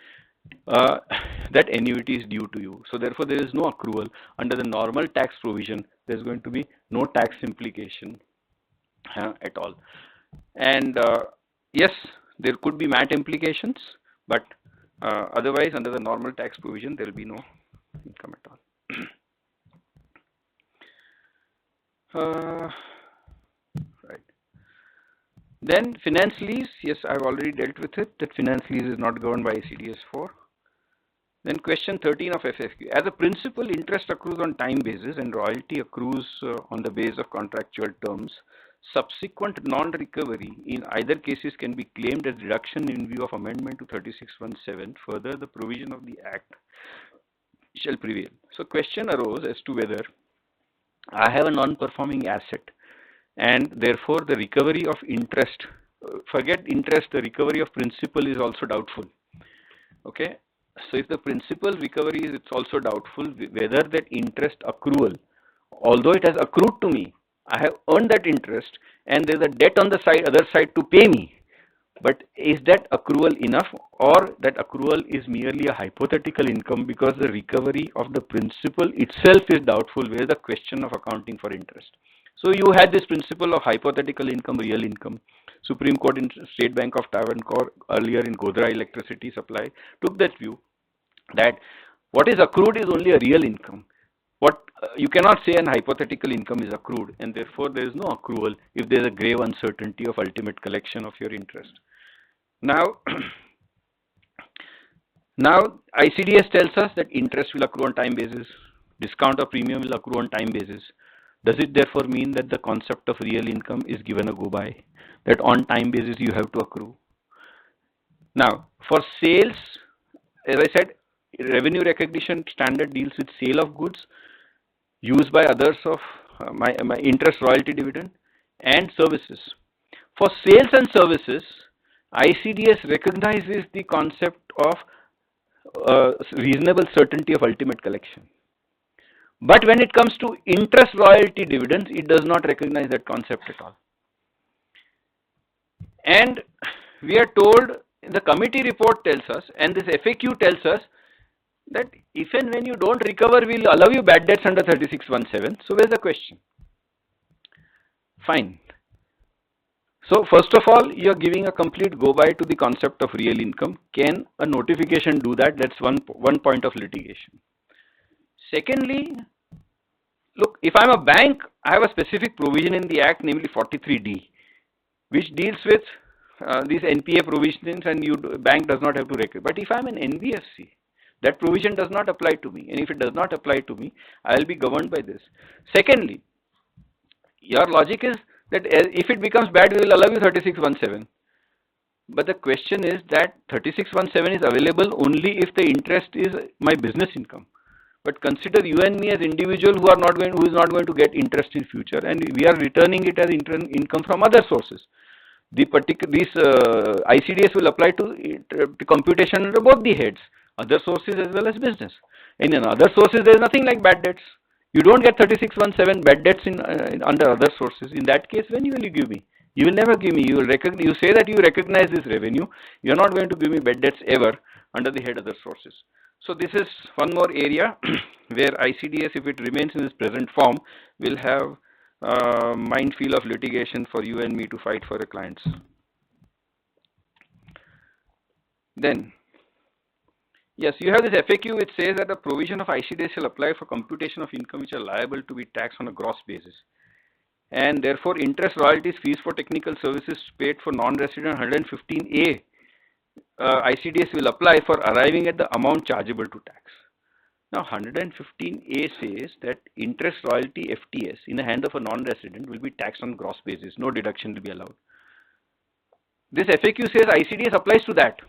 that annuity is due to you. So therefore, there is no accrual. Under the normal tax provision, there is going to be no tax implication at all. And yes, there could be MAT implications, but otherwise under the normal tax provision there will be no income at all. Right. Then finance lease, yes, I have already dealt with it, that finance lease is not governed by ICDS 4. Then question 13 of FFQ. As a principal, interest accrues on time basis and royalty accrues on the base of contractual terms. Subsequent non-recovery in either cases can be claimed as deduction in view of amendment to 3617. Further, the provision of the Act shall prevail. So question arose as to whether I have a non-performing asset and therefore the recovery of interest, forget interest, the recovery of principal is also doubtful. Okay. So if the principal recovery is it's also doubtful, whether that interest accrual, although it has accrued to me, I have earned that interest and there is a debt on the other side to pay me. But is that accrual enough, or that accrual is merely a hypothetical income because the recovery of the principal itself is doubtful, where the question of accounting for interest. So you had this principle of hypothetical income, real income. Supreme Court in State Bank of Travancore earlier in Godhra electricity supply took that view that what is accrued is only a real income. What you cannot say an hypothetical income is accrued, and therefore there is no accrual if there is a grave uncertainty of ultimate collection of your interest. Now, ICDS tells us that interest will accrue on time basis, discount or premium will accrue on time basis. Does it therefore mean that the concept of real income is given a go by, that on time basis you have to accrue? Now, for sales, as I said, revenue recognition standard deals with sale of goods used by others of my interest, royalty, dividend, and services. For sales and services, ICDS recognizes the concept of reasonable certainty of ultimate collection. But when it comes to interest, royalty, dividends, it does not recognize that concept at all. And we are told, the committee report tells us, and this FAQ tells us, that if and when you don't recover, we'll allow you bad debts under 3617. So where's the question? Fine. So first of all, you're giving a complete go-by to the concept of real income. Can a notification do that? That's one point of litigation. Secondly, look, if I'm a bank, I have a specific provision in the Act, namely 43D, which deals with these NPA provisions, and bank does not have to recover. But if I'm an NBFC, that provision does not apply to me, and if it does not apply to me, I will be governed by this. Secondly, your logic is that if it becomes bad, we will allow you 3617. But the question is that 3617 is available only if the interest is my business income. But consider you and me as individual who is not going to get interest in future, and we are returning it as income from other sources. These ICDS will apply to computation under both the heads, other sources as well as business. And in other sources, there is nothing like bad debts. You don't get 3617 bad debts under other sources. In that case, when will you give me? You will never give me. You say that you recognize this revenue. You are not going to give me bad debts ever under the head other sources. So this is one more area where ICDS, if it remains in its present form, will have minefield of litigation for you and me to fight for the clients. Then, yes, you have this FAQ which says that the provision of ICDS shall apply for computation of income which are liable to be taxed on a gross basis. And therefore, interest, royalties, fees for technical services paid for non-resident 115A ICDS will apply for arriving at the amount chargeable to tax. Now, 115A says that interest, royalty, FTS in the hand of a non-resident will be taxed on gross basis. No deduction will be allowed. This FAQ says ICDS applies to that.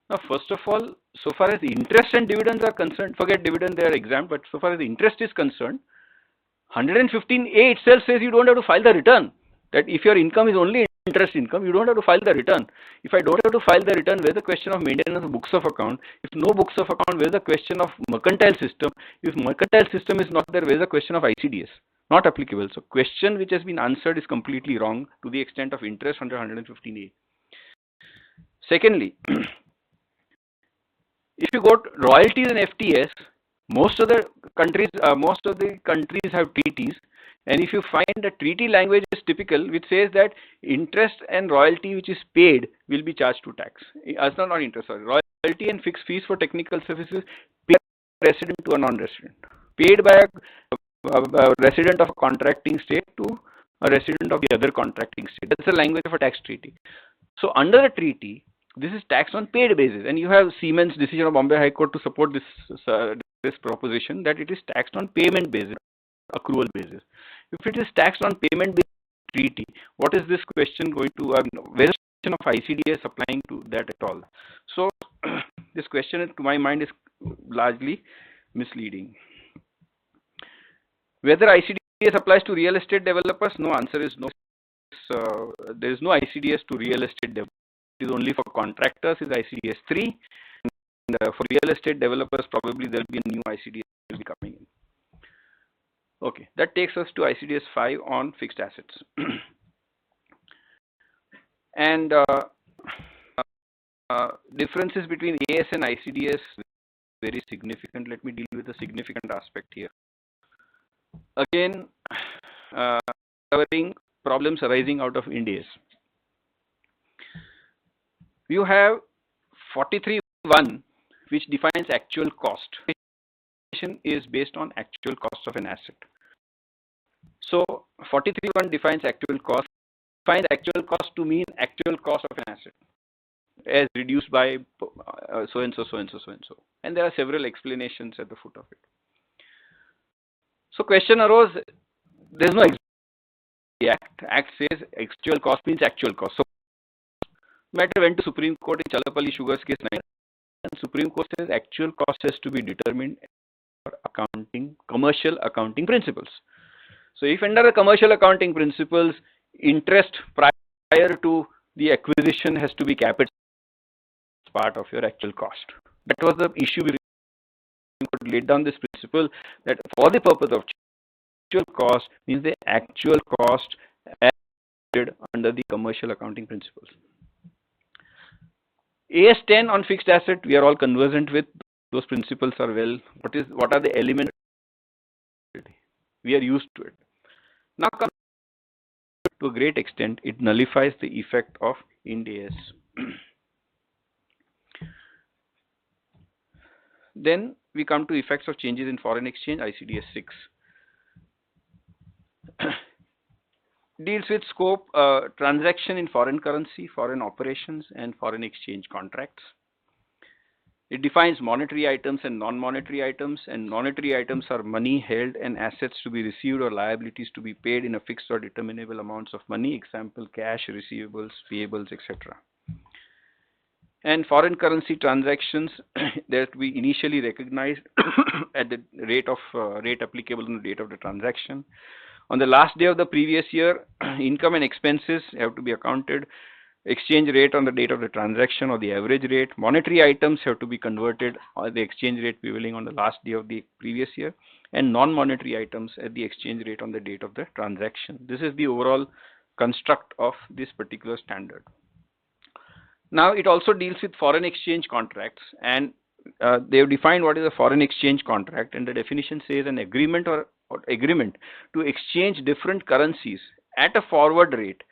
Now, first of all, so far as the interest and dividends are concerned, forget dividend, they are exempt, but so far as the interest is concerned, 115A itself says you don't have to file the return. That if your income is only interest income, you don't have to file the return. If I don't have to file the return, where's the question of maintenance of books of account? If no books of account, where's the question of mercantile system? If mercantile system is not there, where's the question of ICDS? Not applicable. So question which has been answered is completely wrong to the extent of interest under 115A. Secondly, if you go to royalties and FTS, most of the countries have treaties, and if you find a treaty language is typical, which says that interest and royalty which is paid will be charged to tax. Not interest, sorry. Royalty and fixed fees for technical services paid by a resident to a non-resident, paid by a resident of a contracting state to a resident of the other contracting state. That's the language of a tax treaty. So under the treaty, this is taxed on paid basis, and you have Siemens decision of Bombay High Court to support this proposition that it is taxed on payment basis, accrual basis. If it is taxed on payment basis treaty, what is this question going to? Where is the question of ICDS applying to that at all? So this question, to my mind, is largely misleading. Whether ICDS applies to real estate developers? No, answer is no. There is no ICDS to real estate developers. It is only for contractors, is ICDS 3. And for real estate developers, probably there will be a new ICDS will be coming in. Okay, that takes us to ICDS 5 on fixed assets. And differences between AS and ICDS very significant. Let me deal with a significant aspect here. Again, covering problems arising out of IND-AS. You have 43.1, which defines actual cost. Is based on actual cost of an asset. So 43.1 defines actual cost. Defines actual cost to mean actual cost of an asset as reduced by so and so, so and so, so and so. And there are several explanations at the foot of it. So question arose, there is no Act. Act says actual cost means actual cost. So matter went to Supreme Court in Chalapalli Sugars case 9, and Supreme Court says actual cost has to be determined for commercial accounting principles. So if under the commercial accounting principles, interest price prior to the acquisition has to be capital part of your actual cost. That was the issue we laid down this principle that for the purpose of actual cost means the actual cost under the commercial accounting principles. AS10 on fixed asset, we are all conversant with. Those principles are well. What are the elements? We are used to it. Now, to a great extent, it nullifies the effect of Ind AS. Then we come to effects of changes in foreign exchange, ICDS 6. Deals with scope, transaction in foreign currency, foreign operations, and foreign exchange contracts. It defines monetary items and non-monetary items, and monetary items are money held and assets to be received or liabilities to be paid in a fixed or determinable amounts of money, example cash, receivables, payables, etc. And foreign currency transactions that we initially recognized at the rate applicable on the date of the transaction. On the last day of the previous year, income and expenses have to be accounted. Exchange rate on the date of the transaction or the average rate. Monetary items have to be converted at the exchange rate prevailing on the last day of the previous year, and non-monetary items at the exchange rate on the date of the transaction. This is the overall construct of this particular standard. Now it also deals with foreign exchange contracts, and they have defined what is a foreign exchange contract, and the definition says an agreement or agreement to exchange different currencies at a forward rate,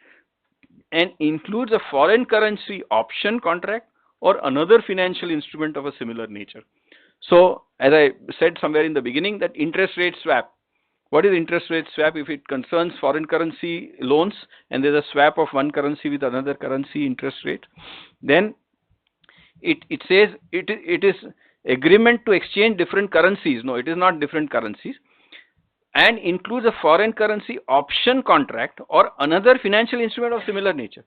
and includes a foreign currency option contract or another financial instrument of a similar nature. So as I said somewhere in the beginning, that interest rate swap. What is interest rate swap? If it concerns foreign currency loans and there's a swap of one currency with another currency interest rate, then it says it is agreement to exchange different currencies. No, it is not different currencies, and includes a foreign currency option contract or another financial instrument of similar nature.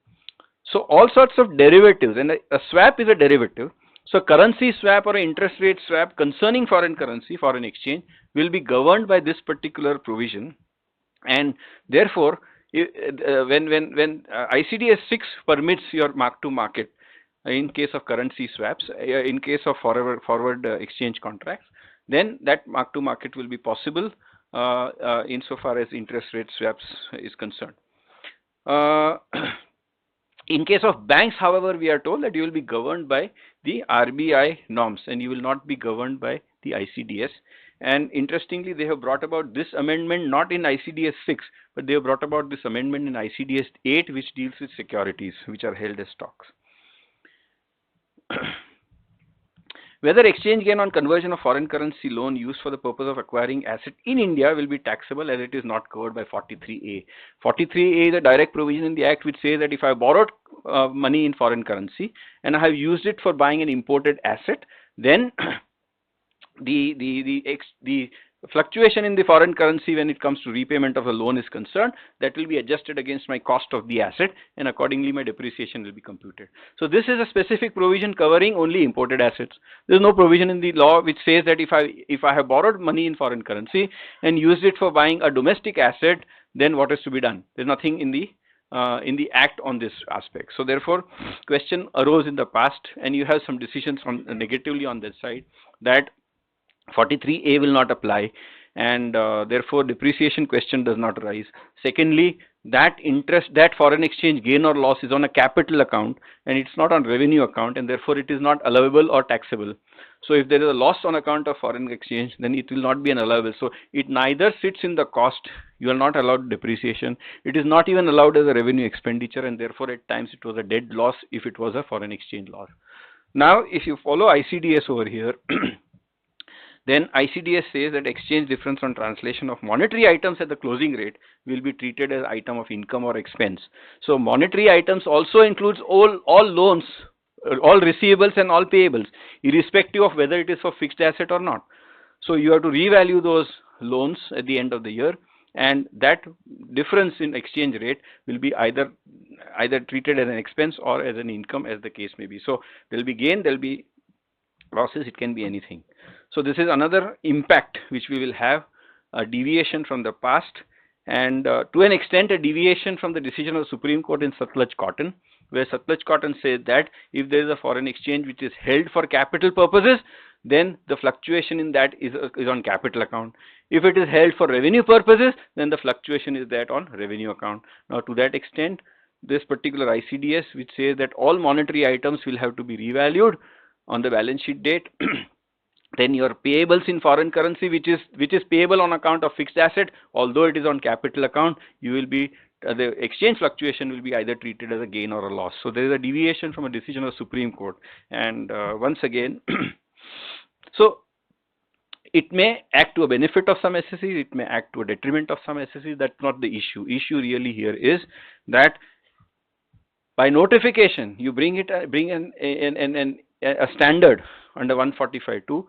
So all sorts of derivatives, and a swap is a derivative. So currency swap or interest rate swap concerning foreign currency, foreign exchange, will be governed by this particular provision, and therefore when ICDS 6 permits your mark to market in case of currency swaps, in case of forward exchange contracts, then that mark to market will be possible insofar as interest rate swaps is concerned. In case of banks, however, we are told that you will be governed by the RBI norms and you will not be governed by the ICDS. And interestingly, they have brought about this amendment not in ICDS 6, but they have brought about this amendment in ICDS 8, which deals with securities which are held as stocks. Whether exchange gain on conversion of foreign currency loan used for the purpose of acquiring asset in India will be taxable as it is not covered by 43A. 43A is a direct provision in the Act which says that if I borrowed money in foreign currency and I have used it for buying an imported asset, then the fluctuation in the foreign currency when it comes to repayment of a loan is concerned, that will be adjusted against my cost of the asset, and accordingly my depreciation will be computed. So this is a specific provision covering only imported assets. There is no provision in the law which says that if I have borrowed money in foreign currency and used it for buying a domestic asset, then what is to be done? There is nothing in the Act on this aspect. So therefore, question arose in the past, and you have some decisions on negatively on that side, that 43A will not apply, and therefore depreciation question does not arise. Secondly, that foreign exchange gain or loss is on a capital account and it's not on revenue account, and therefore it is not allowable or taxable. So if there is a loss on account of foreign exchange, then it will not be an allowable. So it neither sits in the cost, you are not allowed depreciation, it is not even allowed as a revenue expenditure, and therefore at times it was a dead loss if it was a foreign exchange loss. Now if you follow ICDS over here, then ICDS says that exchange difference on translation of monetary items at the closing rate will be treated as item of income or expense. So monetary items also includes all loans, all receivables and all payables, irrespective of whether it is for fixed asset or not. So you have to revalue those loans at the end of the year, and that difference in exchange rate will be either treated as an expense or as an income, as the case may be. So there will be gain, there will be losses, it can be anything. So this is another impact which we will have, a deviation from the past, And to an extent, a deviation from the decision of the Supreme Court in Sutlej Cotton, where Sutlej Cotton says that if there is a foreign exchange which is held for capital purposes, then the fluctuation in that is on capital account. If it is held for revenue purposes, then the fluctuation is that on revenue account. Now, to that extent, this particular ICDS, which says that all monetary items will have to be revalued on the balance sheet date, then your payables in foreign currency, which is payable on account of fixed asset, although it is on capital account, you will be the exchange fluctuation will be either treated as a gain or a loss. So there is a deviation from a decision of Supreme Court. And once again, so it may act to a benefit of some SSEs, it may act to a detriment of some SSEs. That's not the issue. Issue really here is that by notification, you bring in a standard under 145(2)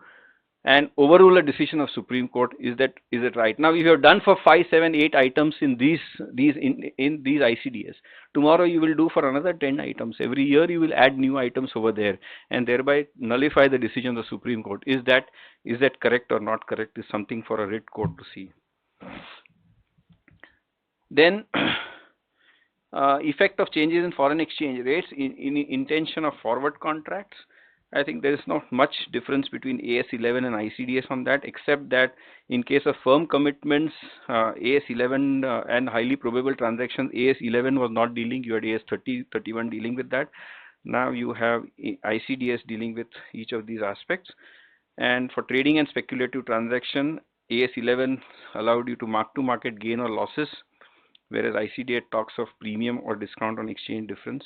and overrule a decision of Supreme Court. Is it right? Now, if you have done for 5, 7, 8 items in these ICDS, tomorrow you will do for another 10 items. Every year you will add new items over there, and thereby nullify the decision of the Supreme Court. Is that correct or not correct? Is something for a writ court to see. Then, effect of changes in foreign exchange rates in intention of forward contracts. I think there is not much difference between AS11 and ICDS on that, except that in case of firm commitments, AS11 and highly probable transactions, AS11 was not dealing. You had AS30, 31 dealing with that. Now you have ICDS dealing with each of these aspects. And for trading and speculative transaction, AS11 allowed you to mark-to-market gain or losses, whereas ICDS talks of premium or discount on exchange difference.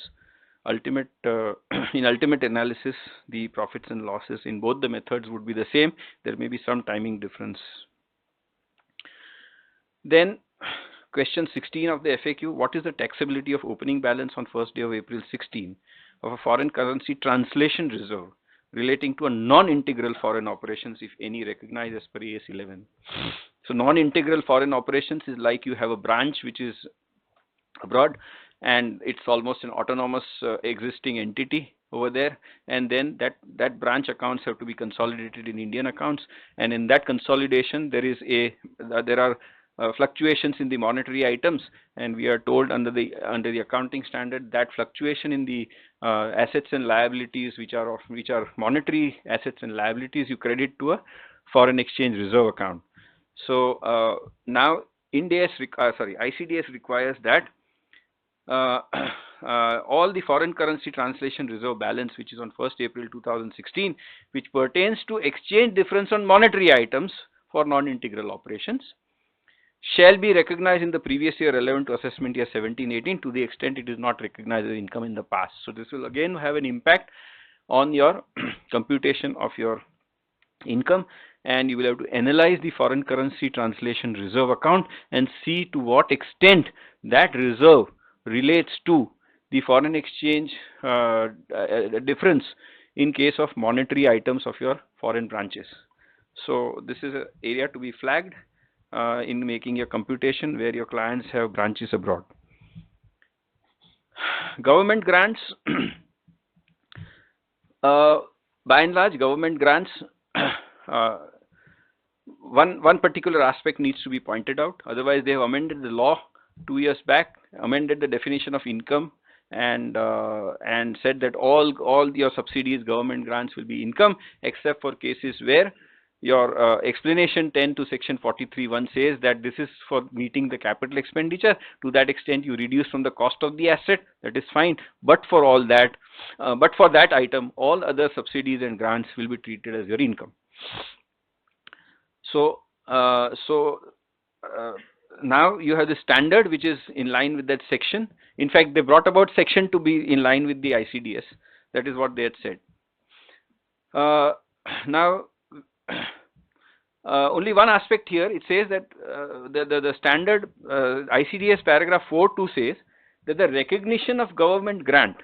In ultimate analysis, the profits and losses in both the methods would be the same. There may be some timing difference. Then question 16 of the FAQ, what is the taxability of opening balance on 1st day of April 16 of a foreign currency translation reserve relating to a non-integral foreign operations, if any, recognized as per AS 11? So non-integral foreign operations is like you have a branch which is abroad, and it's almost an autonomous existing entity over there, and then that branch accounts have to be consolidated in Indian accounts, and in that consolidation there are fluctuations in the monetary items, and we are told under the accounting standard that fluctuation in the assets and liabilities, which are monetary assets and liabilities, you credit to a foreign exchange reserve account. So now ICDS requires that all the foreign currency translation reserve balance, which is on 1st April 2016, which pertains to exchange difference on monetary items for non-integral operations, shall be recognized in the previous year relevant to assessment year 17-18 to the extent it is not recognized as income in the past. So this will again have an impact on your computation of your income, and you will have to analyze the foreign currency translation reserve account and see to what extent that reserve relates to the foreign exchange difference in case of monetary items of your foreign branches. So this is an area to be flagged in making your computation where your clients have branches abroad. Government grants, by and large, government grants, one particular aspect needs to be pointed out. Otherwise, they have amended the law 2 years back, amended the definition of income, and said that all your subsidies, government grants will be income, except for cases where your explanation 10 to section 43(1) says that this is for meeting the capital expenditure. To that extent, you reduce from the cost of the asset. That is fine. But for that item, all other subsidies and grants will be treated as your income. So now you have the standard which is in line with that section. In fact, they brought about section to be in line with the ICDS. That is what they had said. Now, only one aspect here. It says that the standard ICDS paragraph 4.2 says that the recognition of government grant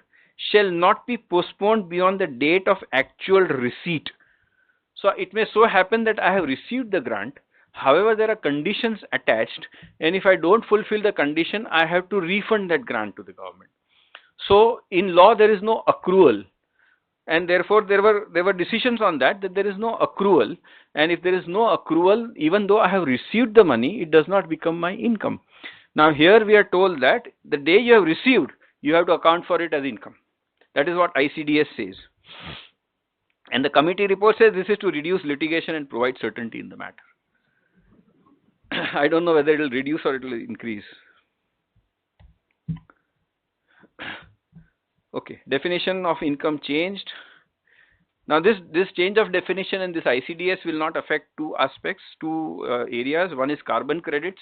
shall not be postponed beyond the date of actual receipt. So it may so happen that I have received the grant. However, there are conditions attached, and if I don't fulfill the condition, I have to refund that grant to the government. So in law, there is no accrual. and therefore there were decisions on that there is no accrual, and if there is no accrual, even though I have received the money, it does not become my income. Now here we are told that the day you have received, you have to account for it as income. That is what ICDS says. And the committee report says this is to reduce litigation and provide certainty in the matter. I don't know whether it will reduce or it will increase. Okay, definition of income changed. Now this change of definition in this ICDS will not affect two aspects, two areas. One is carbon credits,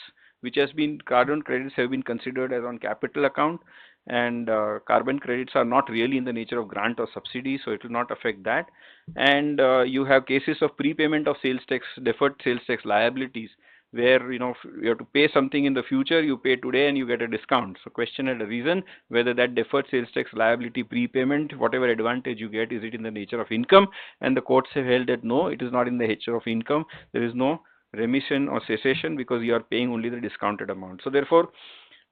carbon credits have been considered as on capital account, and carbon credits are not really in the nature of grant or subsidy, so it will not affect that. And you have cases of prepayment of sales tax, deferred sales tax liabilities, where you have to pay something in the future, you pay today and you get a discount. So question had arisen whether that deferred sales tax liability prepayment, whatever advantage you get, is it in the nature of income? And the courts have held that no, it is not in the nature of income. There is no remission or cessation because you are paying only the discounted amount. So therefore,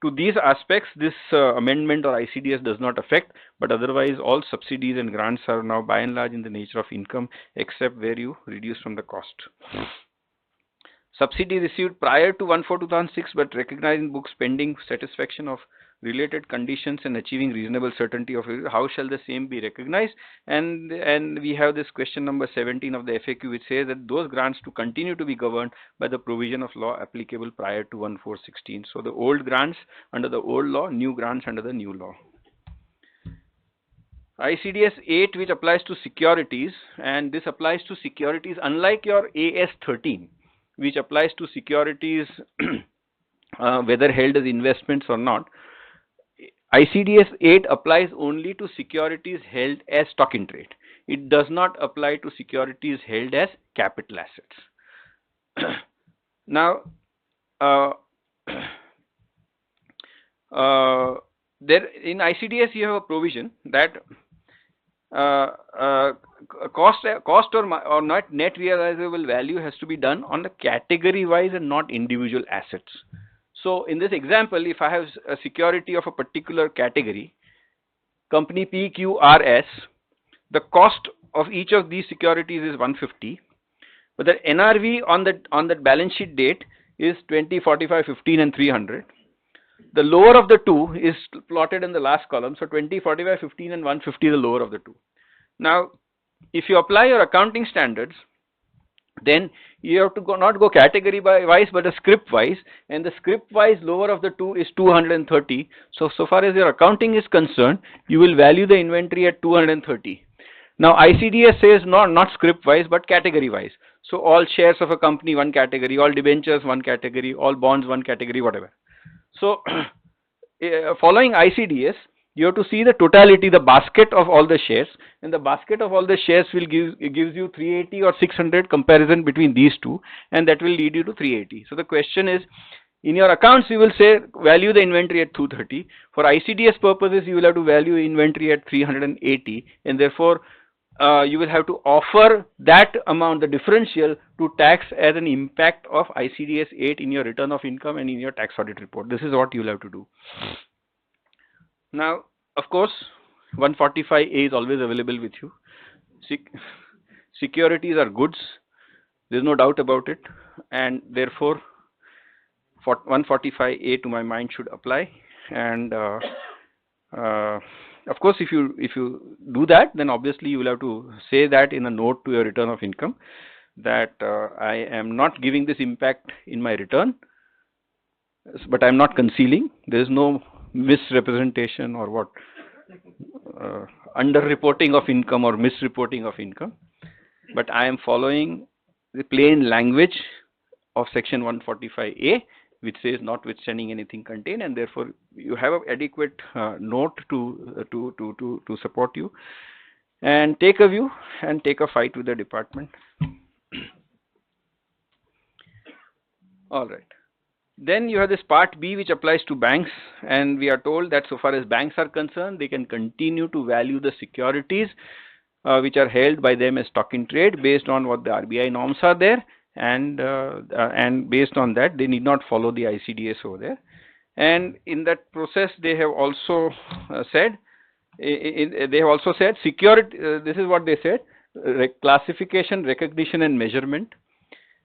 to these aspects, this amendment or ICDS does not affect, but otherwise all subsidies and grants are now by and large in the nature of income, except where you reduce from the cost. Subsidy received prior to 1/4/2006 but recognized in books pending satisfaction of related conditions and achieving reasonable certainty of it. How shall the same be recognized? And we have this question number 17 of the FAQ, which says that those grants to continue to be governed by the provision of law applicable prior to 1/4/16. So the old grants under the old law, new grants under the new law. ICDS 8, which applies to securities, and this applies to securities unlike your AS 13, which applies to securities whether held as investments or not. ICDS 8 applies only to securities held as stock in trade. It does not apply to securities held as capital assets. Now, there in ICDS you have a provision that cost or not net realizable value has to be done on the category wise and not individual assets. So in this example, if I have a security of a particular category, company PQRS, the cost of each of these securities is 150, but the NRV on that balance sheet date is 20, 45, 15 and 300. The lower of the two is plotted in the last column. So 20, 45, 15 and 150 is the lower of the two. Now, if you apply your accounting standards, then you have to not go category wise but a script wise, and the script wise lower of the two is 230. So far as your accounting is concerned, you will value the inventory at 230. Now ICDS says not script wise but category wise. So all shares of a company one category, all debentures one category, all bonds one category, whatever. So following ICDS, you have to see the totality, the basket of all the shares, and the basket of all the shares will gives you 380 or 600 comparison between these two, and that will lead you to 380. So the question is, in your accounts you will say value the inventory at 230. For ICDS purposes, you will have to value inventory at 380, and therefore you will have to offer that amount, the differential, to tax as an impact of ICDS 8 in your return of income and in your tax audit report. This is what you will have to do. Now, of course, 145A is always available with you. Securities are goods, there is no doubt about it, and therefore 145A to my mind should apply. And of course, if you do that, then obviously you will have to say that in a note to your return of income that I am not giving this impact in my return, but I am not concealing. There is no misrepresentation or what underreporting of income or misreporting of income, but I am following the plain language of section 145A, which says notwithstanding anything contained, and therefore you have an adequate note to support you, and take a view and take a fight with the department. All right. Then you have this part B, which applies to banks, and we are told that so far as banks are concerned, they can continue to value the securities which are held by them as stock in trade based on what the RBI norms are there, and based on that they need not follow the ICDS over there. And in that process they have also said They have also said security, this is what they said, classification, recognition and measurement.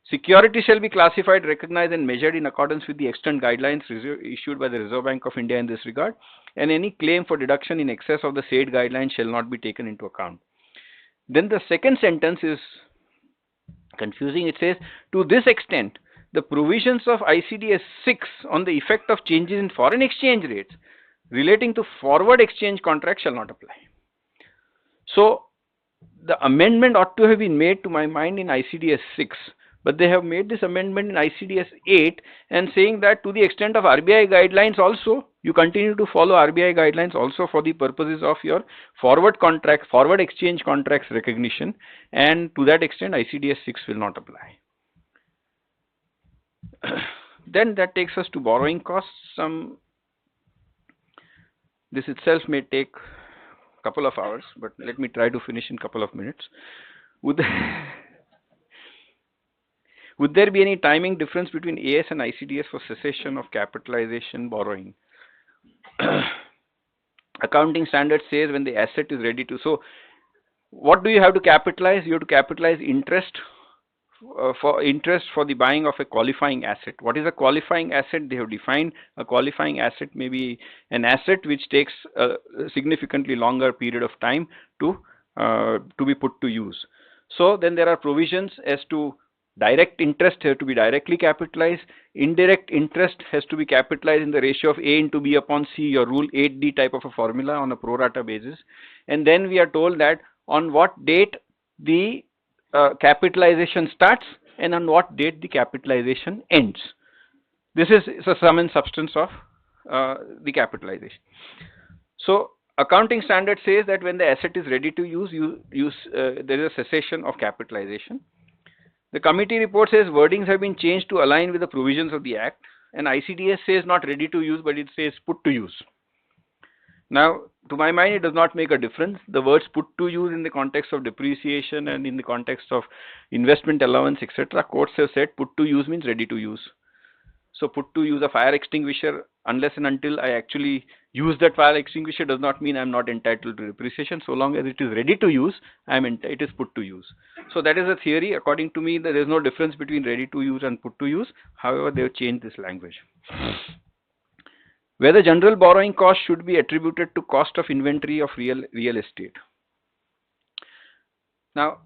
Security shall be classified, recognized and measured in accordance with the extant guidelines issued by the Reserve Bank of India in this regard, and any claim for deduction in excess of the said guidelines shall not be taken into account. Then the second sentence is confusing. It says, to this extent, the provisions of ICDS 6 on the effect of changes in foreign exchange rates relating to forward exchange contracts shall not apply. So the amendment ought to have been made, to my mind, in ICDS 6, but they have made this amendment in ICDS 8 and saying that to the extent of RBI guidelines also, you continue to follow RBI guidelines also for the purposes of your forward exchange contracts recognition, and to that extent ICDS 6 will not apply. Then that takes us to borrowing costs. This itself may take a couple of hours, but let me try to finish in a couple of minutes. Would there be any timing difference between AS and ICDS for cessation of capitalization borrowing? Accounting standard says when the asset is ready to. So what do you have to capitalize? You have to capitalize interest for the buying of a qualifying asset. What is a qualifying asset? They have defined a qualifying asset may be an asset which takes a significantly longer period of time to be put to use. So then there are provisions as to direct interest has to be directly capitalized, indirect interest has to be capitalized in the ratio of A into B upon C, your rule 8D type of a formula on a pro rata basis. And then we are told that on what date the capitalization starts and on what date the capitalization ends. This is the sum and substance of the capitalization. So accounting standard says that when the asset is ready to use, there is a cessation of capitalization. The committee report says wordings have been changed to align with the provisions of the Act, and ICDS says not ready to use, but it says put to use. Now, to my mind, it does not make a difference. The words put to use in the context of depreciation and in the context of investment allowance, etc., courts have said put to use means ready to use. So put to use a fire extinguisher, unless and until I actually use that fire extinguisher, does not mean I am not entitled to depreciation. So long as it is ready to use, it is put to use. So that is a theory. According to me, there is no difference between ready to use and put to use. However, they have changed this language. Whether general borrowing cost should be attributed to cost of inventory of real estate. Now,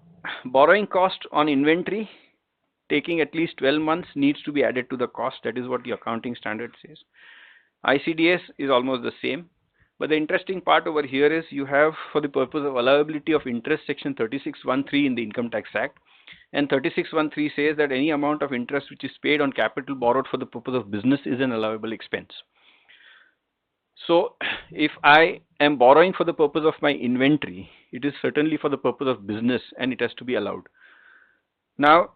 borrowing cost on inventory taking at least 12 months needs to be added to the cost. That is what the accounting standard says. ICDS is almost the same. But the interesting part over here is you have, for the purpose of allowability of interest, section 36(1)(3) in the Income Tax Act. And 36(1)(3) says that any amount of interest which is paid on capital borrowed for the purpose of business is an allowable expense. So if I am borrowing for the purpose of my inventory, it is certainly for the purpose of business and it has to be allowed. Now,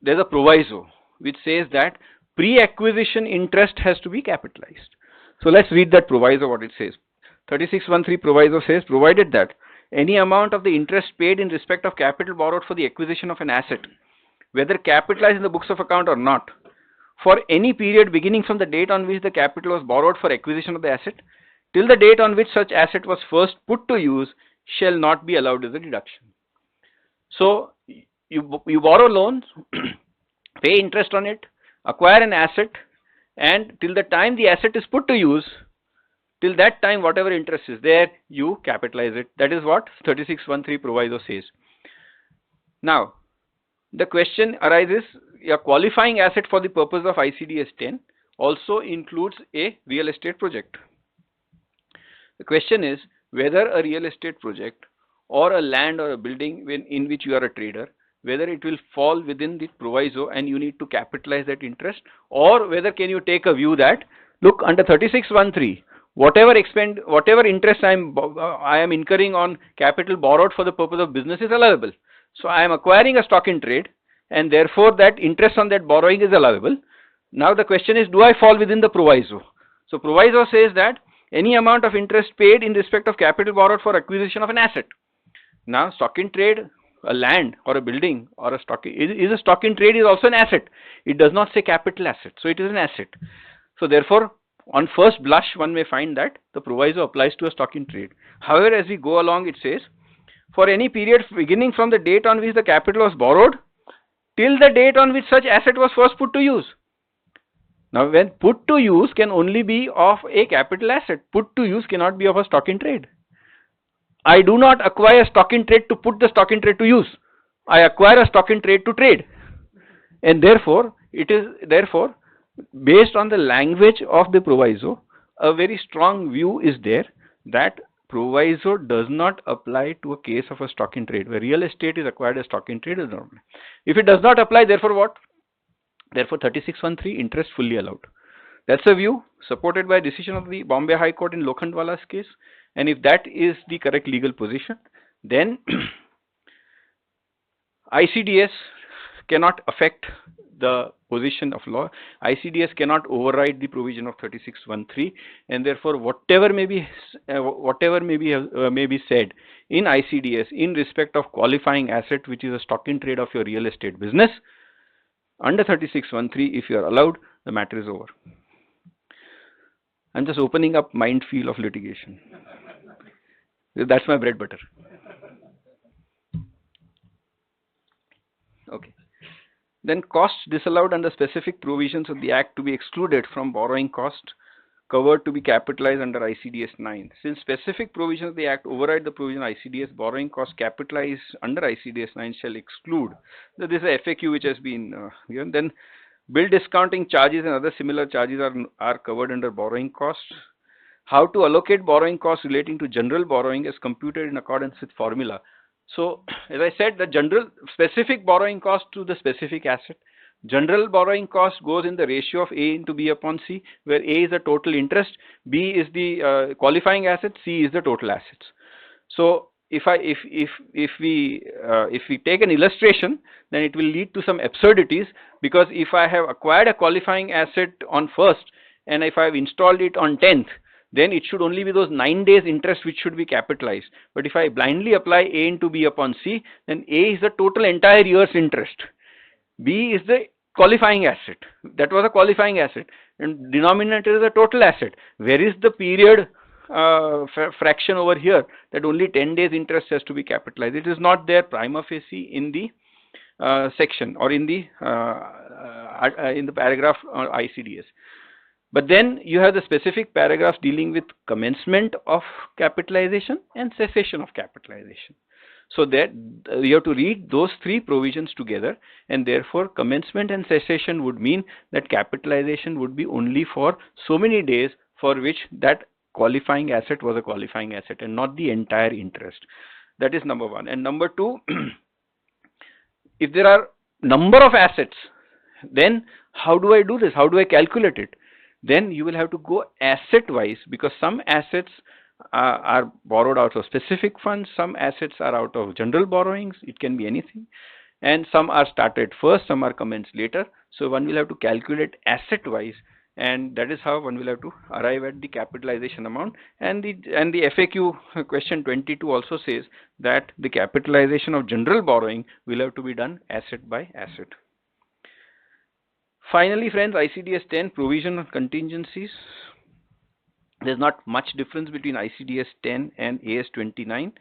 there's a proviso which says that pre-acquisition interest has to be capitalized. So let's read that proviso, what it says. 36(1)(3) proviso says, provided that any amount of the interest paid in respect of capital borrowed for the acquisition of an asset, whether capitalized in the books of account or not, for any period beginning from the date on which the capital was borrowed for acquisition of the asset, till the date on which such asset was first put to use, shall not be allowed as a deduction. So you borrow loans, pay interest on it, acquire an asset, and till the time the asset is put to use, till that time whatever interest is there, you capitalize it. That is what 36(1)(3) proviso says. Now, the question arises, a qualifying asset for the purpose of ICDS 10 also includes a real estate project. The question is whether a real estate project or a land or a building in which you are a trader, whether it will fall within the proviso and you need to capitalize that interest, or whether can you take a view that, look, under 36(1)(3), whatever interest I am incurring on capital borrowed for the purpose of business is allowable. So I am acquiring a stock in trade, and therefore that interest on that borrowing is allowable. Now the question is, do I fall within the proviso? So proviso says that any amount of interest paid in respect of capital borrowed for acquisition of an asset. Now stock in trade, a land or a building or a stock is a stock in trade is also an asset. It does not say capital asset, so it is an asset. So therefore on first blush, one may find that the proviso applies to a stock in trade. However, as we go along, it says, for any period beginning from the date on which the capital was borrowed till the date on which such asset was first put to use. Now, when put to use can only be of a capital asset. Put to use cannot be of a stock in trade. I do not acquire stock in trade to put the stock in trade to use. I acquire a stock in trade to trade. And therefore, it is therefore based on the language of the proviso, a very strong view is there that proviso does not apply to a case of a stock in trade where real estate is acquired as stock in trade. If it does not apply, therefore what? Therefore 3613 interest fully allowed. That's a view supported by decision of the Bombay High Court in Lokhandwala's case. And if that is the correct legal position, then ICDS cannot affect the position of law. ICDS cannot override the provision of 3613, and therefore whatever may be said in ICDS in respect of qualifying asset, which is a stock in trade of your real estate business, under 3613, if you are allowed, the matter is over. I'm just opening up minefield of litigation. That's my bread butter. Okay. Then costs disallowed under specific provisions of the Act to be excluded from borrowing cost covered to be capitalized under ICDS 9. Since specific provisions of the Act override the provision of ICDS, borrowing costs capitalized under ICDS 9 shall exclude. So this is a FAQ which has been given. Then bill discounting charges and other similar charges are covered under borrowing costs. How to allocate borrowing costs relating to general borrowing is computed in accordance with formula. So, as I said, the general specific borrowing cost to the specific asset. General borrowing cost goes in the ratio of A into B upon C, where A is the total interest, B is the qualifying asset, C is the total assets. So, if we take an illustration, then it will lead to some absurdities, because if I have acquired a qualifying asset on 1st and if I have installed it on 10th, then it should only be those 9 days interest which should be capitalized. But if I blindly apply A into B upon C, then A is the total entire year's interest. B is the qualifying asset. That was a qualifying asset. And denominator is a total asset. Where is the period fraction over here that only 10 days interest has to be capitalized? It is not there prima facie in the section or in the paragraph ICDS. But then you have the specific paragraphs dealing with commencement of capitalization and cessation of capitalization. So that you have to read those three provisions together, and therefore commencement and cessation would mean that capitalization would be only for so many days for which that qualifying asset was a qualifying asset and not the entire interest. That is number one. And number two, if there are number of assets, then how do I do this? How do I calculate it? Then you will have to go asset wise, because some assets are borrowed out of specific funds, some assets are out of general borrowings, it can be anything, and some are started first, some are commenced later. So one will have to calculate asset wise, and that is how one will have to arrive at the capitalization amount. And the FAQ question 22 also says that the capitalization of general borrowing will have to be done asset by asset. Finally, friends, ICDS 10, provision of contingencies. There's not much difference between ICDS 10 and AS 29.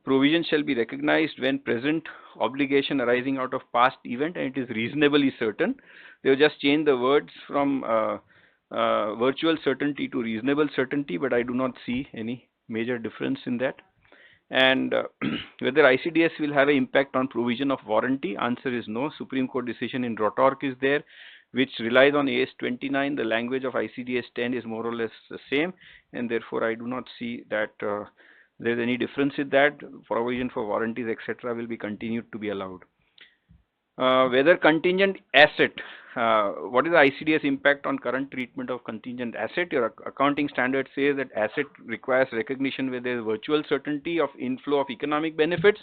Provision shall be recognized when present obligation arising out of past event and it is reasonably certain. They have just changed the words from virtual certainty to reasonable certainty, but I do not see any major difference in that. And whether ICDS will have an impact on provision of warranty, answer is no. Supreme Court decision in Rotork is there, which relies on AS 29. The language of ICDS 10 is more or less the same, and therefore I do not see that there is any difference in that. Provision for warranties, etc. will be continued to be allowed. Whether contingent asset, what is the ICDS impact on current treatment of contingent asset? Your accounting standard says that asset requires recognition where there is virtual certainty of inflow of economic benefits.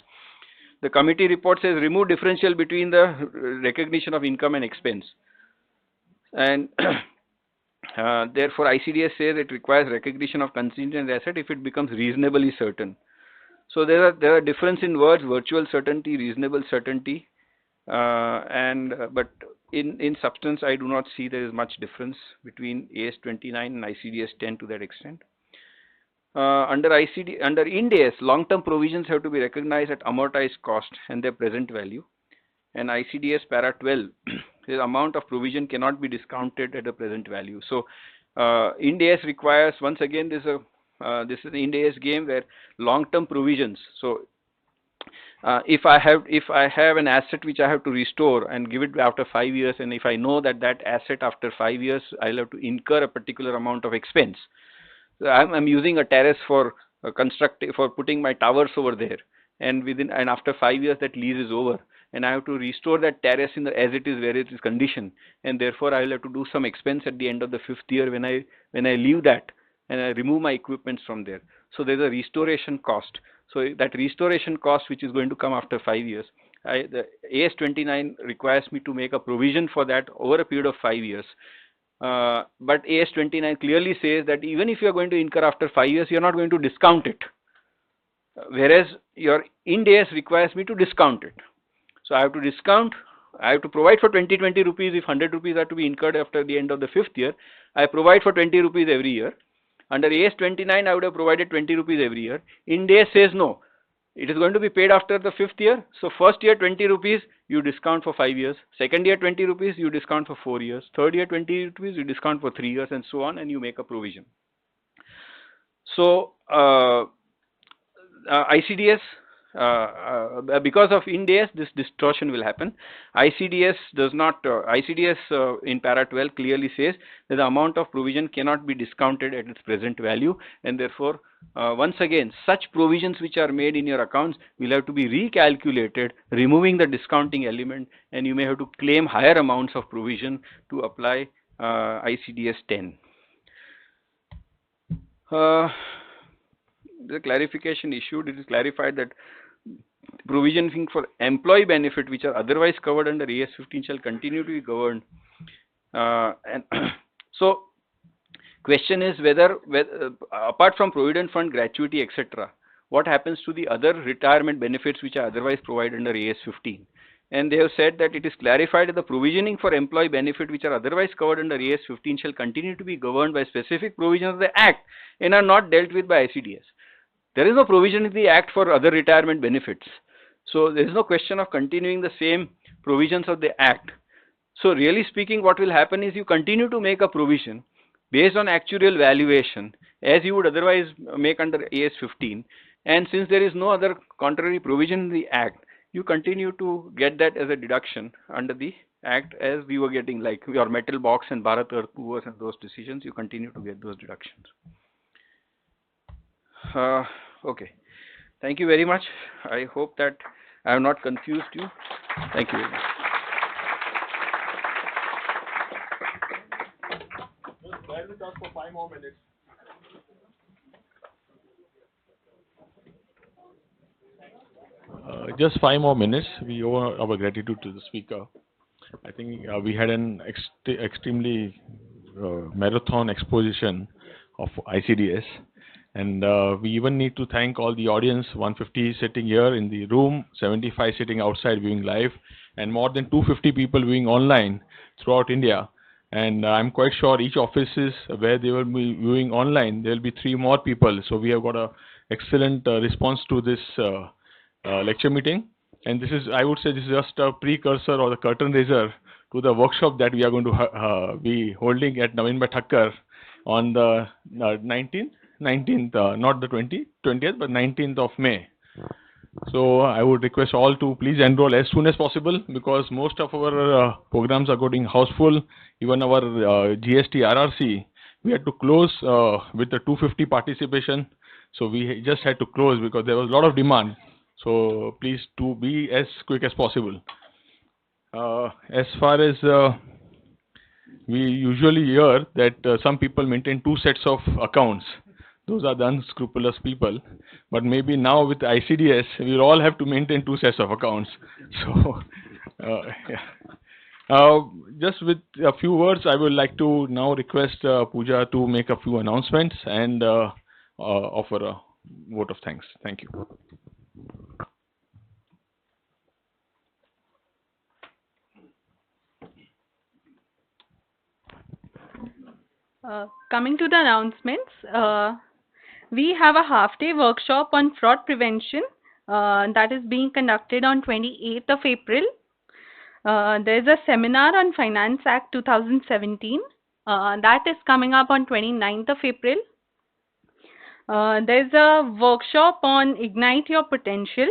The committee report says remove differential between the recognition of income and expense. And therefore ICDS says it requires recognition of contingent asset if it becomes reasonably certain. So there are difference in words, virtual certainty, reasonable certainty. But in substance, I do not see there is much difference between AS 29 and ICDS 10 to that extent. Under Ind AS, long-term provisions have to be recognized at amortized cost and their present value. And ICDS para 12, the amount of provision cannot be discounted at the present value. So Ind AS requires, once again, this is an Ind AS game where long-term provisions. So if I have an asset which I have to restore and give it after 5 years, and if I know that that asset after 5 years I'll have to incur a particular amount of expense. So I'm using a terrace for for putting my towers over there, and after 5 years that lease is over, and I have to restore that terrace as it is, where it is condition, and therefore I will have to do some expense at the end of the 5th year when I leave that and I remove my equipments from there. So there's a restoration cost. So that restoration cost, which is going to come after 5 years, the AS 29 requires me to make a provision for that over a period of 5 years. But AS 29 clearly says that even if you are going to incur after 5 years, you are not going to discount it. Whereas your Ind AS requires me to discount it. So I have to discount, I have to provide for 20 rupees. If 100 rupees are to be incurred after the end of the 5th year, I provide for 20 rupees every year. Under AS 29, I would have provided 20 rupees every year. Ind AS says no, it is going to be paid after the 5th year. So first year 20 rupees, you discount for 5 years. Second year 20 rupees, you discount for 4 years. Third year 20 rupees, you discount for 3 years, and so on, and you make a provision. So ICDS, because of Ind AS, this distortion will happen. ICDS does not. ICDS in para 12 clearly says that the amount of provision cannot be discounted at its present value, and therefore, once again, such provisions which are made in your accounts will have to be recalculated, removing the discounting element, and you may have to claim higher amounts of provision to apply ICDS 10. The clarification issued, it is clarified that provisioning for employee benefit which are otherwise covered under AS 15 shall continue to be governed. And so question is whether apart from provident fund, gratuity, etc., what happens to the other retirement benefits which are otherwise provided under AS 15? And they have said that it is clarified that the provisioning for employee benefit which are otherwise covered under AS 15 shall continue to be governed by specific provisions of the Act and are not dealt with by ICDS. There is no provision in the Act for other retirement benefits. So there is no question of continuing the same provisions of the Act. So really speaking, what will happen is you continue to make a provision based on actuarial valuation as you would otherwise make under AS 15. And since there is no other contrary provision in the Act, you continue to get that as a deduction under the Act, as we were getting like your metal box and Bharat Earth Movers and those decisions, you continue to get those deductions. Okay. Thank you very much. I hope that I have not confused you. Thank you very much. Just bear with us for 5 more minutes. Just 5 more minutes. We owe our gratitude to the speaker. I think we had an extremely marathon exposition of ICDS. And we even need to thank all the audience, 150 sitting here in the room, 75 sitting outside viewing live, and more than 250 people viewing online throughout India. And I'm quite sure each offices where they will be viewing online, there will be 3 more people. So we have got an excellent response to this lecture meeting. And this is, I would say, this is just a precursor or the curtain raiser to the workshop that we are going to be holding at Naveen Thakkar on the 19th, not the 20th, but 19th of May. So I would request all to please enroll as soon as possible, because most of our programs are getting houseful. Even our GST RRC, we had to close with the 250 participation. So we just had to close because there was a lot of demand. So please to be as quick as possible. As far as we usually hear that some people maintain 2 sets of accounts. Those are the unscrupulous people. But maybe now with ICDS, we'll all have to maintain 2 sets of accounts. So, yeah. Just with a few words, I would like to now request Pooja to make a few announcements and offer a vote of thanks. Thank you. Coming to the announcements, we have a half-day workshop on fraud prevention that is being conducted on 28th of April. There's a seminar on Finance Act 2017 that is coming up on 29th of April. There's a workshop on Ignite Your Potential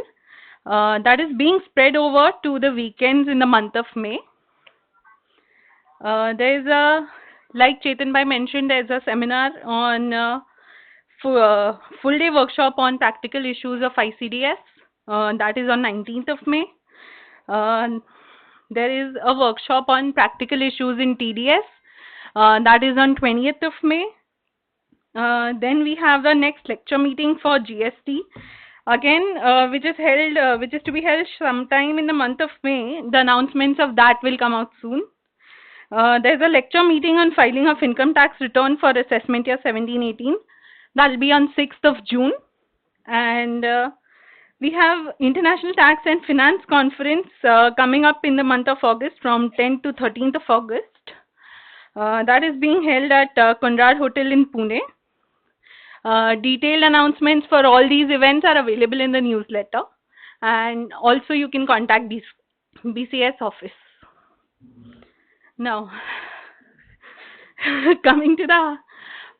that is being spread over to the weekends in the month of May. There's a, like Chetan Bhai mentioned, there's a seminar on full day workshop on practical issues of ICDS that is on 19th of May. There is a workshop on practical issues in TDS that is on 20th of May. Then we have the next lecture meeting for GST again, which is to be held sometime in the month of May. The announcements of that will come out soon. There's a lecture meeting on filing of income tax return for assessment year 17-18. That will be on 6th of June. And we have International Tax and Finance Conference coming up in the month of August from 10th to 13th of August. That is being held at Conrad Hotel in Pune. Detailed announcements for all these events are available in the newsletter. And also you can contact BCAS office. Now, coming to the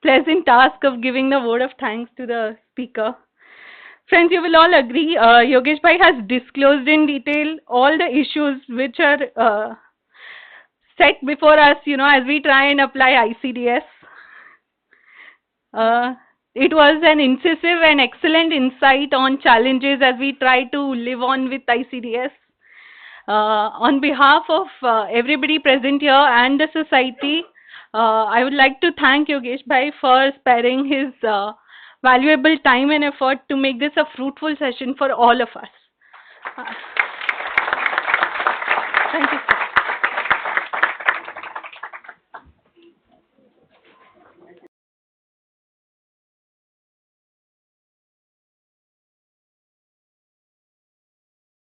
pleasant task of giving the word of thanks to the speaker. Friends, you will all agree, Yogesh Bhai has disclosed in detail all the issues which are set before us, as we try and apply ICDS. It was an incisive and excellent insight on challenges as we try to live on with ICDS. On behalf of everybody present here and the society, I would like to thank Yogesh Bhai for sparing his valuable time and effort to make this a fruitful session for all of us. Thank you, sir.